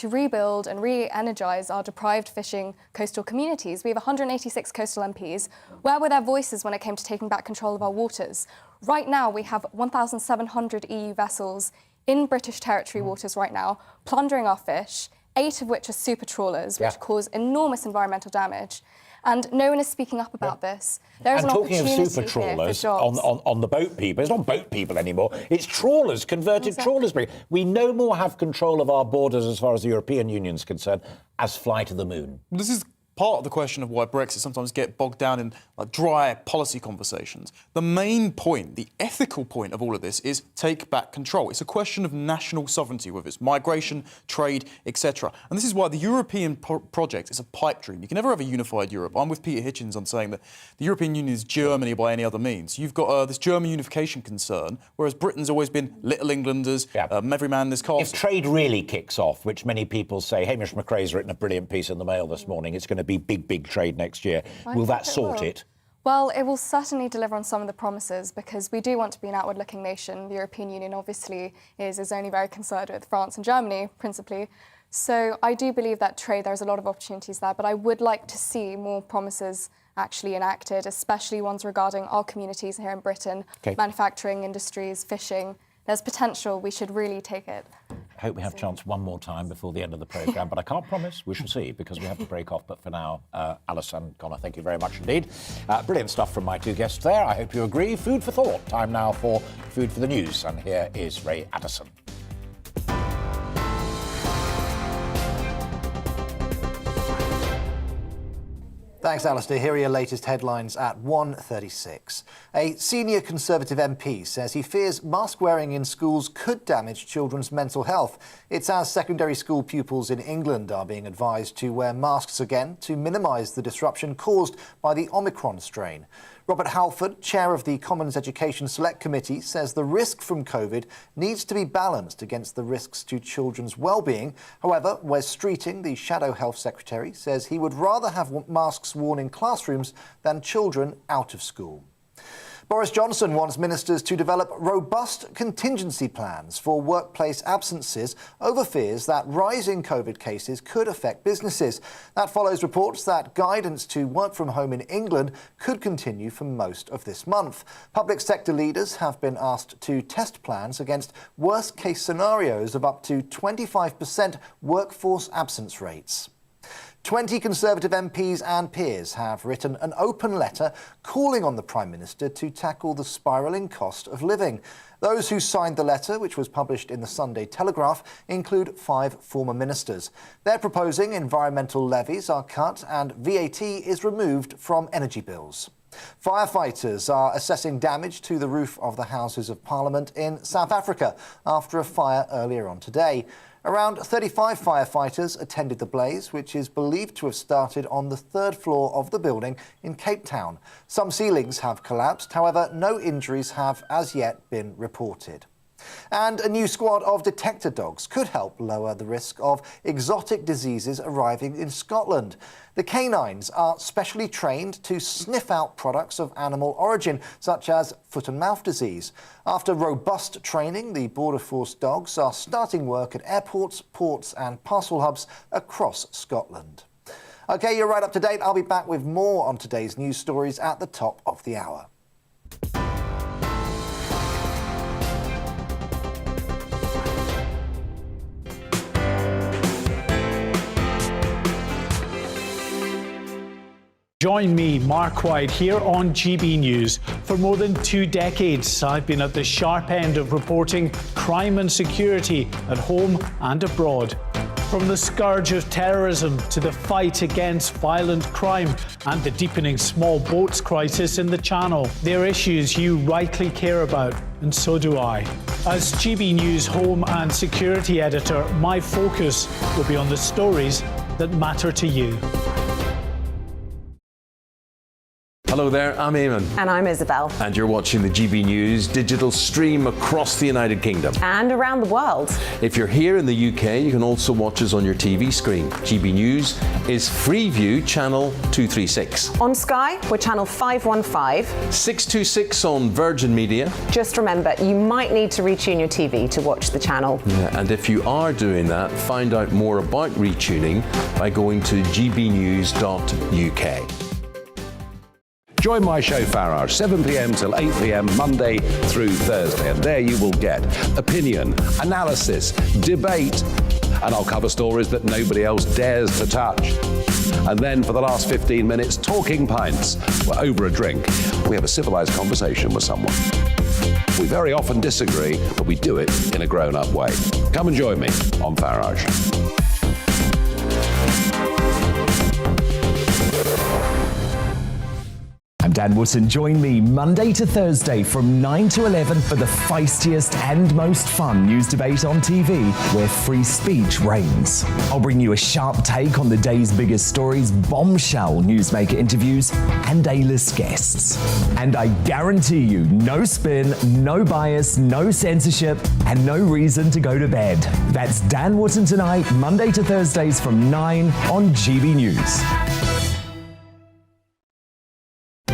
rebuild and re-energise our deprived fishing coastal communities. We have 186 coastal MPs. Where were their voices when it came to taking back control of our waters? Right now, we have 1,700 EU vessels in British territory waters right now, plundering our fish, 8 of which are super trawlers, which cause enormous environmental damage. And no one is speaking up about this. There is and an talking of opportunity super here for trawlers jobs. on the boat people, it's not boat people anymore, it's trawlers, converted trawlers. We no more have control of our borders as far as the European Union's concerned as fly to the moon. This is part of the question of why Brexit sometimes get bogged down in dry policy conversations. The main point, the ethical point of all of this is take back control. It's a question of national sovereignty, whether it's migration, trade, etc. And this is why the European project is a pipe dream. You can never have a unified Europe. I'm with Peter Hitchens on saying that the European Union is Germany by any other means. You've got this German unification concern, whereas Britain's always been little Englanders, every man this castle. If trade really kicks off, which many people say, Hamish McRae's written a brilliant piece in the Mail this morning, it's going to be big trade next year. Will that sort it? Well, it will certainly deliver on some of the promises because we do want to be an outward-looking nation. The European Union obviously is only very concerned with France and Germany, principally. So I do believe that trade, there's a lot of opportunities there, but I would like to see more promises actually enacted, especially ones regarding our communities here in Britain, manufacturing industries, fishing. There's potential. We should really take it. I hope we have a chance one more time before the end of the programme, but I can't promise. We shall see, because we have to break off. But for now, Alice and Connor, thank you very much indeed. Brilliant stuff from my two guests there. I hope you agree. Food for thought. Time now for Food for the News. And here is Ray Addison. Thanks, Alistair. Here are your latest headlines at 1:36. A senior Conservative MP says he fears mask wearing in schools could damage children's mental health. It's as secondary school pupils in England are being advised to wear masks again to minimise the disruption caused by the Omicron strain. Robert Halford, chair of the Commons Education Select Committee, says the risk from COVID needs to be balanced against the risks to children's well-being. However, Wes Streeting, the Shadow Health Secretary, says he would rather have masks worn in classrooms than children out of school. Boris Johnson wants ministers to develop robust contingency plans for workplace absences over fears that rising COVID cases could affect businesses. That follows reports that guidance to work from home in England could continue for most of this month. Public sector leaders have been asked to test plans against worst-case scenarios of up to 25% workforce absence rates. 20 Conservative MPs and peers have written an open letter calling on the Prime Minister to tackle the spiralling cost of living. Those who signed the letter, which was published in the Sunday Telegraph, include 5 former ministers. They're proposing environmental levies are cut and VAT is removed from energy bills. Firefighters are assessing damage to the roof of the Houses of Parliament in South Africa after a fire earlier on today. Around 35 firefighters attended the blaze, which is believed to have started on the 3rd floor of the building in Cape Town. Some ceilings have collapsed, however, no injuries have as yet been reported. And a new squad of detector dogs could help lower the risk of exotic diseases arriving in Scotland. The canines are specially trained to sniff out products of animal origin, such as foot and mouth disease. After robust training, the Border Force dogs are starting work at airports, ports and parcel hubs across Scotland. OK, you're right up to date. I'll be back with more on today's news stories at the top of the hour. Join me, Mark White, here on GB News. For more than 2 decades, I've been at the sharp end of reporting crime and security at home and abroad. From the scourge of terrorism to the fight against violent crime and the deepening small boats crisis in the Channel, they're issues you rightly care about, and so do I. As GB News Home and Security Editor, my focus will be on the stories that matter to you. Hello there, I'm Eamon. And I'm Isabel. And you're watching the GB News digital stream across the United Kingdom. And around the world. If you're here in the UK, you can also watch us on your TV screen. GB News is Freeview channel 236. On Sky, we're channel 515. 626 on Virgin Media. Just remember, you might need to retune your TV to watch the channel. Yeah, and if you are doing that, find out more about retuning by going to gbnews.uk. Join my show Farrar, 7 p.m. till 8 p.m. Monday through Thursday, and there you will get opinion, analysis, debate, and I'll cover stories that nobody else dares to touch. And then for the last 15 minutes, talking pints. We're over a drink. We have a civilised conversation with someone. We very often disagree, but we do it in a grown-up way. Come and join me on Farage. I'm Dan Wootton. Join me Monday to Thursday from 9 to 11 for the feistiest and most fun news debate on TV, where free speech reigns. I'll bring you a sharp take on the day's biggest stories, bombshell newsmaker interviews, and A-list guests. And I guarantee you, no spin, no bias, no censorship, and no reason to go to bed. That's Dan Wootton tonight, Monday to Thursdays from 9 on GB News.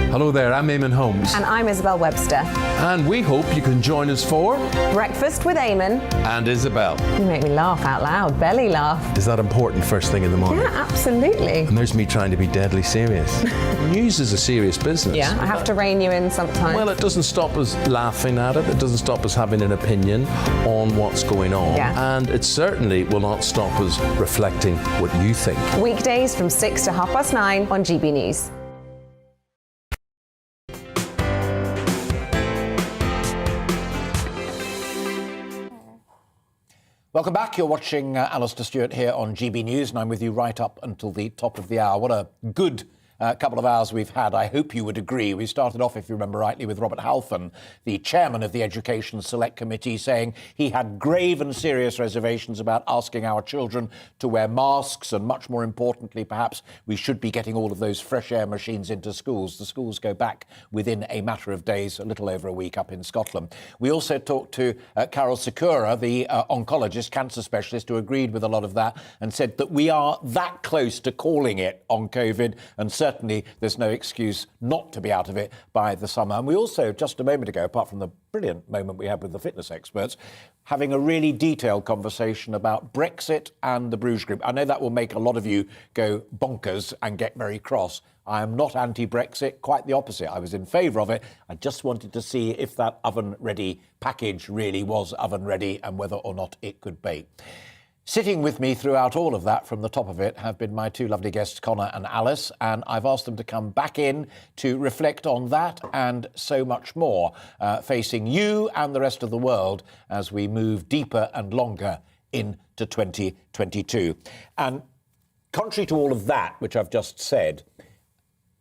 Hello there, I'm Eamon Holmes. And I'm Isabel Webster. And we hope you can join us for Breakfast with Eamon. And Isabel. You make me laugh out loud, belly laugh. Is that important first thing in the morning? Yeah, absolutely. And there's me trying to be deadly serious. News is a serious business. Yeah, I have to rein you in sometimes. Well, it doesn't stop us laughing at it. It doesn't stop us having an opinion on what's going on. Yeah. And it certainly will not stop us reflecting what you think. Weekdays from 6 to 9:30 on GB News. Welcome back. You're watching Alistair Stewart here on GB News, and I'm with you right up until the top of the hour. What a good couple of hours we've had. I hope you would agree. We started off, if you remember rightly, with Robert Halfon, the chairman of the Education Select Committee, saying he had grave and serious reservations about asking our children to wear masks, and much more importantly, perhaps, we should be getting all of those fresh air machines into schools. The schools go back within a matter of days, a little over a week up in Scotland. We also talked to Carol Sikora, the oncologist, cancer specialist, who agreed with a lot of that and said that we are that close to calling it on COVID, and certainly there's no excuse not to be out of it by the summer. And we also, just a moment ago, apart from the brilliant moment we had with the fitness experts, having a really detailed conversation about Brexit and the Bruges Group. I know that will make a lot of you go bonkers and get very cross. I am not anti-Brexit, quite the opposite. I was in favour of it. I just wanted to see if that oven-ready package really was oven-ready and whether or not it could bake. Sitting with me throughout all of that, from the top of it, have been my two lovely guests, Connor and Alice, and I've asked them to come back in to reflect on that and so much more, facing you and the rest of the world as we move deeper and longer into 2022. And contrary to all of that, which I've just said,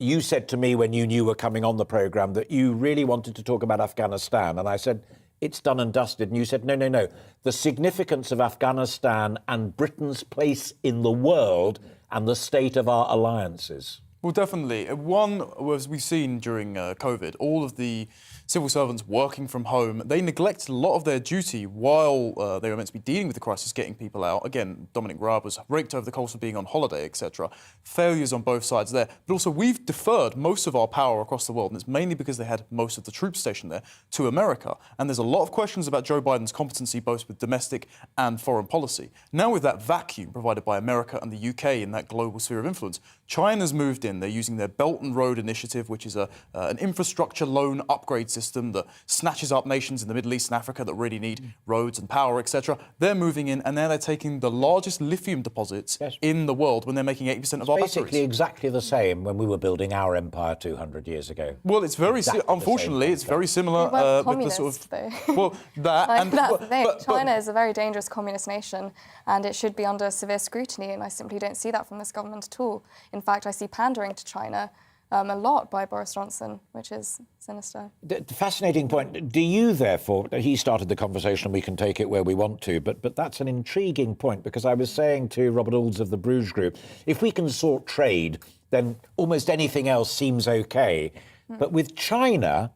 you said to me when you knew were coming on the programme that you really wanted to talk about Afghanistan, and I said, it's done and dusted. And you said, no. The significance of Afghanistan and Britain's place in the world and the state of our alliances. Well, definitely. One, as we've seen during COVID, all of the civil servants working from home, they neglected a lot of their duty while they were meant to be dealing with the crisis, getting people out. Again, Dominic Raab was raked over the coals for being on holiday, etc. Failures on both sides there. But also, we've deferred most of our power across the world, and it's mainly because they had most of the troops stationed there, to America. And there's a lot of questions about Joe Biden's competency, both with domestic and foreign policy. Now, with that vacuum provided by America and the UK in that global sphere of influence, China's moved in. They're using their Belt and Road Initiative, which is an infrastructure loan upgrade system that snatches up nations in the Middle East and Africa that really need roads and power, etc. They're moving in, and now they're taking the largest lithium deposits in the world when they're making 80% of our batteries. Basically exactly the same when we were building our empire 200 years ago. Well, it's very, unfortunately, it's very similar with the sort of... Well, that... Like, that's the thing. China is a very dangerous communist nation, and it should be under severe scrutiny, and I simply don't see that from this government at all. In fact, I see pandering to China a lot by Boris Johnson, which is sinister. Fascinating point. Do you, therefore, he started the conversation, we can take it where we want to, but that's an intriguing point, because I was saying to Robert Alds of the Bruges Group, if we can sort trade, then almost anything else seems OK. But with China,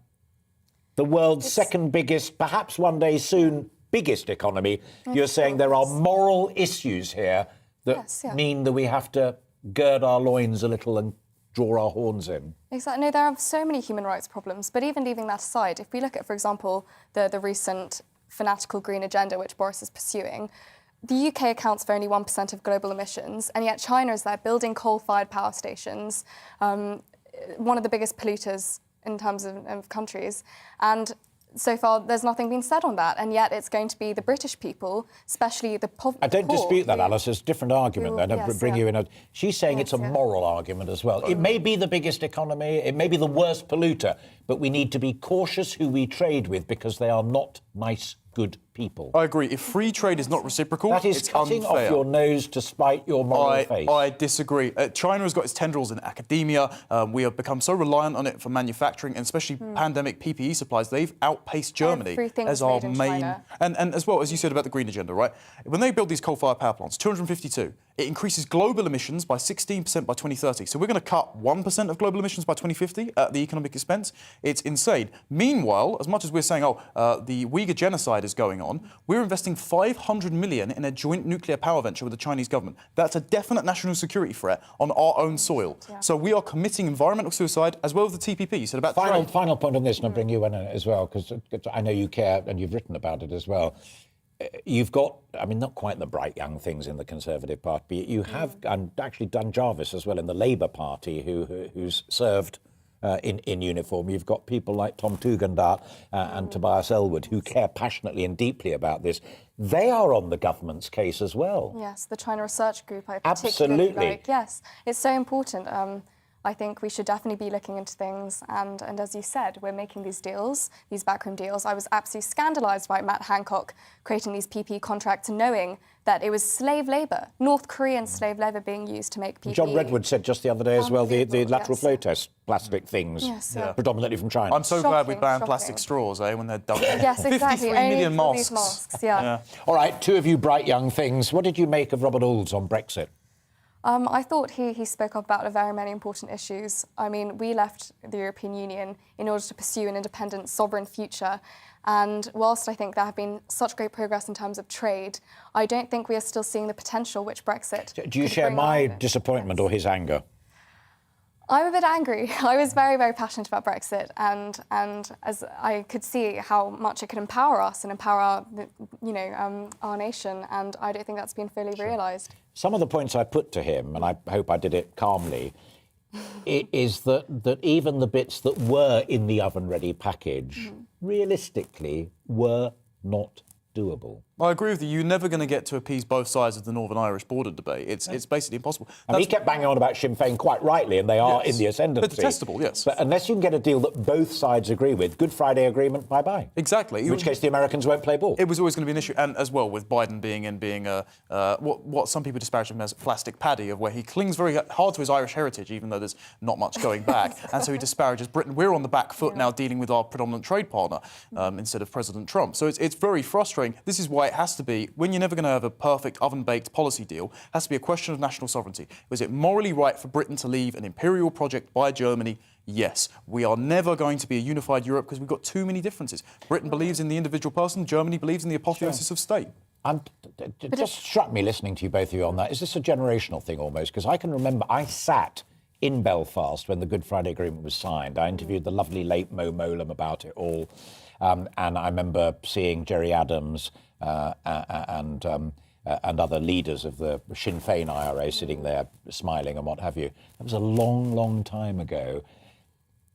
the world's second biggest, perhaps one day soon biggest economy, you're saying there are moral issues here that mean that we have to gird our loins a little and draw our horns in. Exactly. No, there are so many human rights problems, but even leaving that aside, if we look at, for example, the recent fanatical green agenda which Boris is pursuing, the UK accounts for only 1% of global emissions, and yet China is there building coal-fired power stations, one of the biggest polluters in terms of countries, and so far there's nothing been said on that, and yet it's going to be the British people, especially the poor. I don't dispute that, Alice. It's a different argument. You in. She's saying it's a moral argument as well. It may be the biggest economy, it may be the worst polluter, but we need to be cautious who we trade with, because they are not nice, good people. I agree. If free trade is not reciprocal, that is it's cutting unfair. off your nose to spite your moral face. I disagree. China has got its tendrils in academia. We have become so reliant on it for manufacturing, and especially pandemic PPE supplies. They've outpaced Germany as our main. And as well, as you said about the green agenda, right? When they build these coal-fired power plants, 252, it increases global emissions by 16% by 2030. So we're going to cut 1% of global emissions by 2050 at the economic expense. It's insane. Meanwhile, as much as we're saying, the Uyghur genocide is going on, we're investing $500 million in a joint nuclear power venture with the Chinese government. That's a definite national security threat on our own soil. So we are committing environmental suicide as well as the TPP. You said about final point on this, and I'll bring you in as well, because I know you care and you've written about it as well. You've got, I mean, not quite the bright young things in the Conservative Party, but you have, and actually Dan Jarvis as well in the Labour Party, who's served in uniform. You've got people like Tom Tugendhat and Tobias Ellwood who care passionately and deeply about this. They are on the government's case as well. Yes, the China Research Group, I particularly like. Yes, it's so important. I think we should definitely be looking into things. And as you said, we're making these deals, these backroom deals. I was absolutely scandalised by Matt Hancock creating these PPE contracts and knowing that it was slave labour, North Korean slave labour being used to make PPE. John Redwood said just the other day as well, the lateral flow test plastic things, predominantly from China. I'm so glad we banned plastic straws, when they're done. Yes, exactly. 53 million Only masks. these masks, yeah. All right, two of you bright young things. What did you make of Robert Alds on Brexit? I thought he spoke up about very many important issues. I mean, we left the European Union in order to pursue an independent, sovereign future. And whilst I think there have been such great progress in terms of trade, I don't think we are still seeing the potential which Brexit Do you share my disappointment or his anger? I'm a bit angry. I was very, very passionate about Brexit, and as I could see how much it could empower us and empower our nation, and I don't think that's been fully realised. Some of the points I put to him, and I hope I did it calmly, is that even the bits that were in the oven-ready package, realistically, were not doable. I agree with you. You're never going to get to appease both sides of the Northern Irish border debate. It's basically impossible. And he kept banging on about Sinn Féin quite rightly, and they are in the ascendancy. They're detestable, yes. But unless you can get a deal that both sides agree with, Good Friday Agreement, bye-bye. Exactly. In which case the Americans won't play ball. It was always going to be an issue, and as well with Biden being what some people disparage him as plastic paddy, of where he clings very hard to his Irish heritage, even though there's not much going back, and so he disparages Britain. We're on the back foot now dealing with our predominant trade partner instead of President Trump. So it's very frustrating. This is why it has to be, when you're never going to have a perfect oven-baked policy deal, it has to be a question of national sovereignty. Was it morally right for Britain to leave an imperial project by Germany? Yes. We are never going to be a unified Europe because we've got too many differences. Britain believes in the individual person, Germany believes in the apotheosis of state. It just struck me listening to you both of you on that. Is this a generational thing almost? Because I can remember I sat in Belfast when the Good Friday Agreement was signed. I interviewed the lovely late Mo Mowlam about it all. And I remember seeing Gerry Adams and other leaders of the Sinn Féin IRA sitting there smiling and what have you. That was a long, long time ago.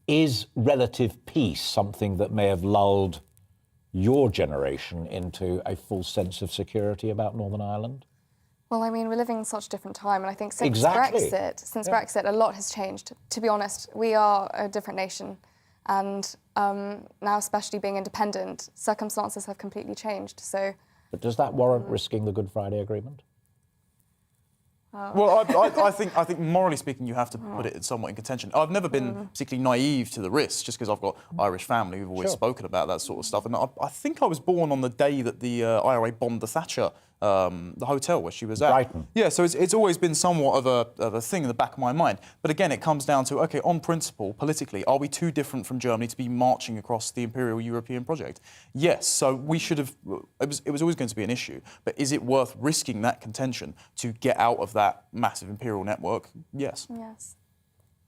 Is relative peace something that may have lulled your generation into a false sense of security about Northern Ireland? Well, I mean, we're living in such a different time, and I think since Brexit, a lot has changed. To be honest, we are a different nation. And now, especially being independent, circumstances have completely changed. So, but does that warrant risking the Good Friday Agreement? Well, I think morally speaking, you have to put it somewhat in contention. I've never been particularly naive to the risks, just because I've got Irish family who've always spoken about that sort of stuff. And I think I was born on the day that the IRA bombed the Thatcher, the hotel where she was at. Brighton. Yeah, so it's always been somewhat of a thing in the back of my mind. But again, it comes down to, OK, on principle, politically, are we too different from Germany to be marching across the imperial European project? Yes, so we should have... It was always going to be an issue. But is it worth risking that contention to get out of that massive imperial network? Yes. Yes,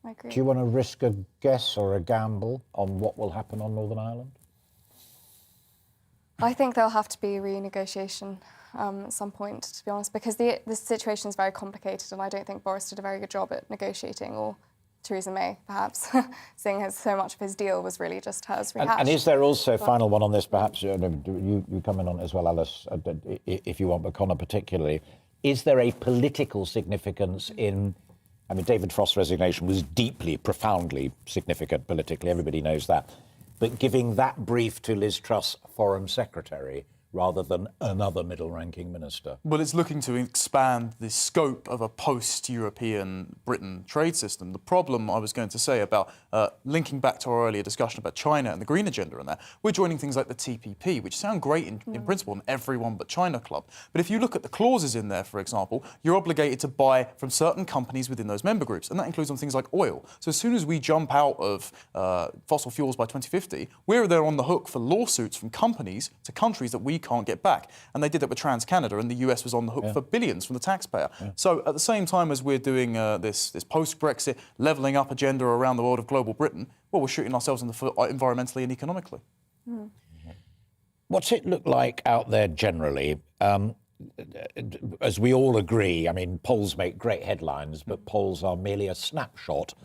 I agree. Do you want to risk a guess or a gamble on what will happen on Northern Ireland? I think there'll have to be renegotiation at some point, to be honest, because the situation is very complicated, and I don't think Boris did a very good job at negotiating, or Theresa May, perhaps, seeing as so much of his deal was really just hers rehashed. And is there also, final one on this, perhaps, you come in on it as well, Alice, if you want, but Conor particularly, is there a political significance in... I mean, David Frost's resignation was deeply, profoundly significant politically, everybody knows that. But giving that brief to Liz Truss, Foreign Secretary, rather than another middle-ranking minister? Well, it's looking to expand the scope of a post-European Britain trade system. The problem, I was going to say, about linking back to our earlier discussion about China and the green agenda and that, we're joining things like the TPP, which sound great in principle, an everyone but China club. But if you look at the clauses in there, for example, you're obligated to buy from certain companies within those member groups, and that includes on things like oil. So as soon as we jump out of fossil fuels by 2050, we're there on the hook for lawsuits from companies to countries that we can't get back. And they did that with TransCanada, and the US was on the hook for billions from the taxpayer. So at the same time as we're doing this post-Brexit levelling up agenda around the world of global Britain, well, we're shooting ourselves in the foot environmentally and economically. What's it look like out there generally? As we all agree, I mean, polls make great headlines, but polls are merely a snapshot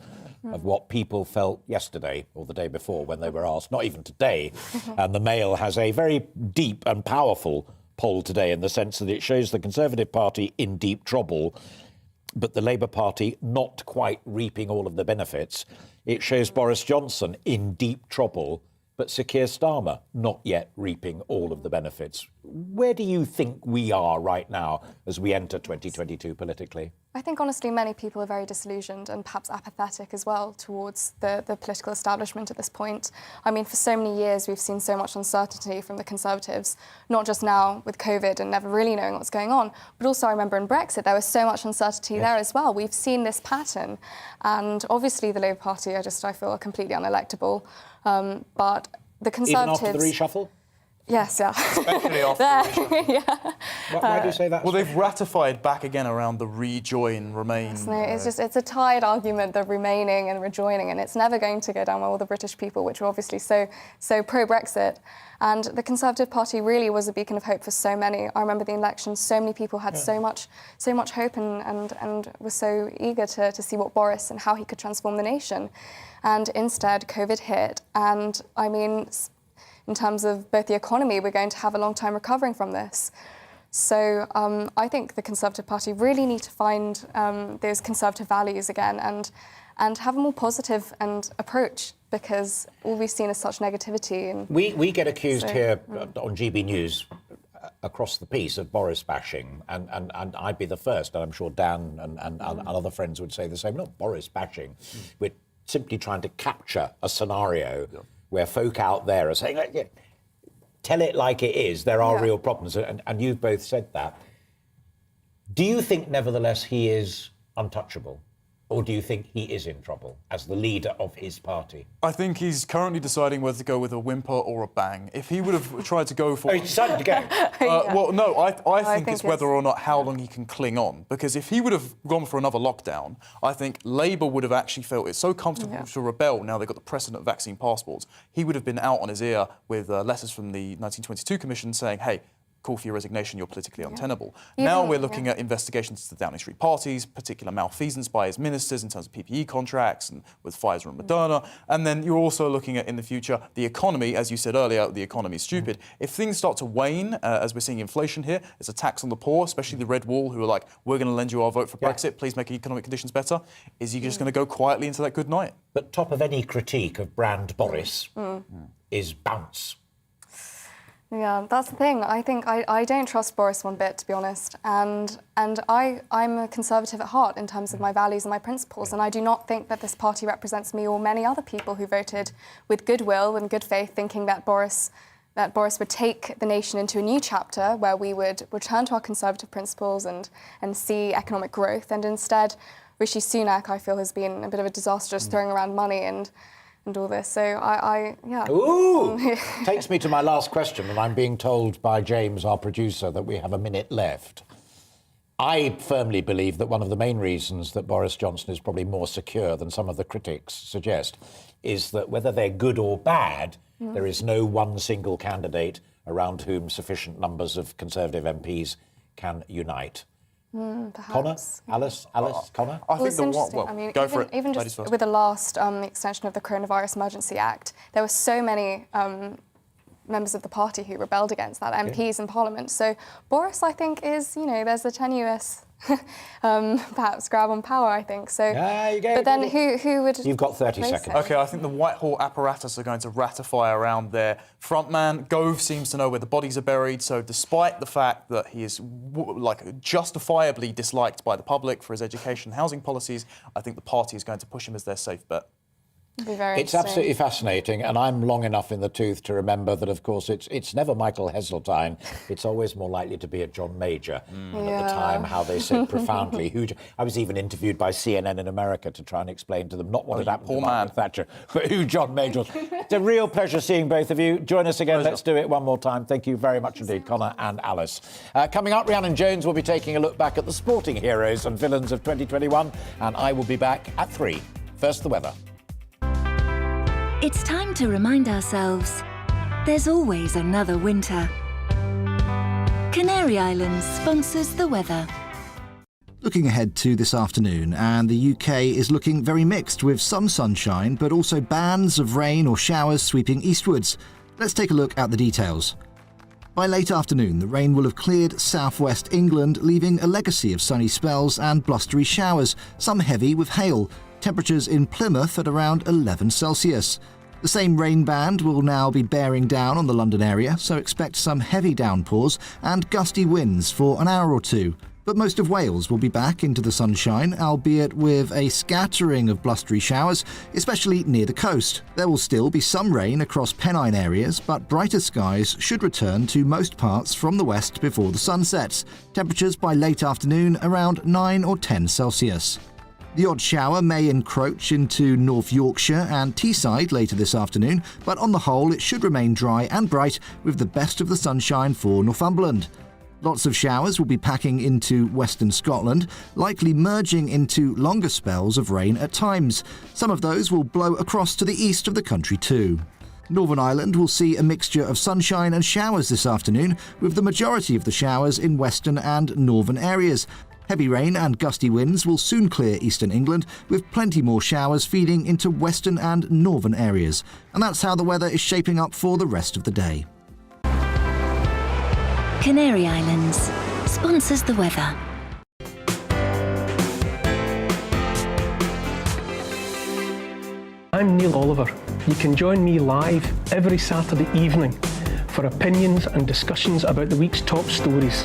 of what people felt yesterday or the day before when they were asked, not even today. And the Mail has a very deep and powerful poll today in the sense that it shows the Conservative Party in deep trouble, but the Labour Party not quite reaping all of the benefits. It shows Boris Johnson in deep trouble, but Sir Keir Starmer not yet reaping all of the benefits. Where do you think we are right now as we enter 2022 politically? I think, honestly, many people are very disillusioned and perhaps apathetic as well towards the political establishment at this point. I mean, for so many years, we've seen so much uncertainty from the Conservatives, not just now with COVID and never really knowing what's going on, but also I remember in Brexit, there was so much uncertainty there as well. We've seen this pattern. And obviously the Labour Party, I feel are completely unelectable. But the Conservatives... Even after the reshuffle? Yes, yeah. Especially after yeah. Why do you say that? Well, they've ratified back again around the rejoin, remain. No, it's a tired argument, the remaining and rejoining, and it's never going to go down well with the British people, which are obviously so pro-Brexit. And the Conservative Party really was a beacon of hope for so many. I remember the election, so many people had so much hope and were so eager to see what Boris and how he could transform the nation. And instead, COVID hit, and I mean, in terms of both the economy, we're going to have a long time recovering from this. So I think the Conservative Party really need to find those Conservative values again and have a more positive approach, because all we've seen is such negativity. And we get accused here on GB News across the piece of Boris bashing, and I'd be the first, and I'm sure Dan and other friends would say the same. Not Boris bashing. We're simply trying to capture a scenario where folk out there are saying, tell it like it is, there are real problems, and you've both said that. Do you think, nevertheless, he is untouchable? Or do you think he is in trouble as the leader of his party? I think he's currently deciding whether to go with a whimper or a bang. If he would have tried to go for... Oh, he's decided to go? Well, no, I think it's whether or not how long he can cling on. Because if he would have gone for another lockdown, I think Labour would have actually felt it's so comfortable to rebel now they've got the precedent of vaccine passports. He would have been out on his ear with letters from the 1922 Commission saying, hey, call for your resignation, you're politically untenable. Now we're looking at investigations to the Downing Street parties, particular malfeasance by his ministers in terms of PPE contracts and with Pfizer and Moderna. And then you're also looking at, in the future, the economy. As you said earlier, the economy is stupid. If things start to wane, as we're seeing inflation here, it's a tax on the poor, especially the Red Wall, who are like, we're going to lend you our vote for Brexit, please make economic conditions better. Is he just going to go quietly into that good night? But top of any critique of brand Boris is bounce. Yeah, that's the thing. I think I don't trust Boris one bit, to be honest. And I'm a Conservative at heart in terms of my values and my principles. And I do not think that this party represents me or many other people who voted with goodwill and good faith, thinking that Boris would take the nation into a new chapter where we would return to our Conservative principles and see economic growth. And instead, Rishi Sunak, I feel, has been a bit of a disaster, just throwing around money and all this. So yeah. Ooh! Takes me to my last question, and I'm being told by James, our producer, that we have a minute left. I firmly believe that one of the main reasons that Boris Johnson is probably more secure than some of the critics suggest is that whether they're good or bad, there is no one single candidate around whom sufficient numbers of Conservative MPs can unite. Perhaps. Connor? Alice? Connor? I think even just with the last extension of the Coronavirus Emergency Act, there were so many members of the party who rebelled against that, MPs in Parliament. So Boris, I think, is, there's a tenuous perhaps grab on power, I think. So, you go. But then who would... You've got 30 seconds. OK, I think the Whitehall apparatus are going to ratify around their frontman. Gove seems to know where the bodies are buried, so despite the fact that he is justifiably disliked by the public for his education and housing policies, I think the party is going to push him as their safe bet. It's absolutely fascinating, and I'm long enough in the tooth to remember that, of course, it's never Michael Heseltine. It's always more likely to be a John Major. And at the time, how they said profoundly who... I was even interviewed by CNN in America to try and explain to them not what had happened to Margaret Thatcher, but who John Major was. It's a real pleasure seeing both of you. Join us again. Let's do it one more time. Thank you very much indeed, Connor and Alice. Coming up, Rhiannon Jones will be taking a look back at the sporting heroes and villains of 2021, and I will be back at 3. First, the weather. It's time to remind ourselves there's always another winter. Canary Islands sponsors the weather. Looking ahead to this afternoon, and the UK is looking very mixed with some sunshine, but also bands of rain or showers sweeping eastwards. Let's take a look at the details. By late afternoon, the rain will have cleared southwest England, leaving a legacy of sunny spells and blustery showers, some heavy with hail. Temperatures in Plymouth at around 11 Celsius. The same rain band will now be bearing down on the London area, so expect some heavy downpours and gusty winds for an hour or two. But most of Wales will be back into the sunshine, albeit with a scattering of blustery showers, especially near the coast. There will still be some rain across Pennine areas, but brighter skies should return to most parts from the west before the sun sets. Temperatures by late afternoon around 9 or 10 Celsius. The odd shower may encroach into North Yorkshire and Teesside later this afternoon, but on the whole it should remain dry and bright with the best of the sunshine for Northumberland. Lots of showers will be packing into western Scotland, likely merging into longer spells of rain at times. Some of those will blow across to the east of the country too. Northern Ireland will see a mixture of sunshine and showers this afternoon, with the majority of the showers in western and northern areas. Heavy rain and gusty winds will soon clear eastern England, with plenty more showers feeding into western and northern areas. And that's how the weather is shaping up for the rest of the day. Canary Islands sponsors the weather. I'm Neil Oliver. You can join me live every Saturday evening for opinions and discussions about the week's top stories.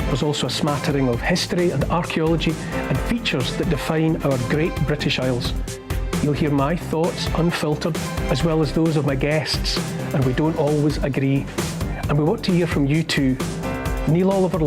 There's also a smattering of history and archaeology and features that define our great British Isles. You'll hear my thoughts unfiltered, as well as those of my guests, and we don't always agree. And we want to hear from you too. Neil Oliver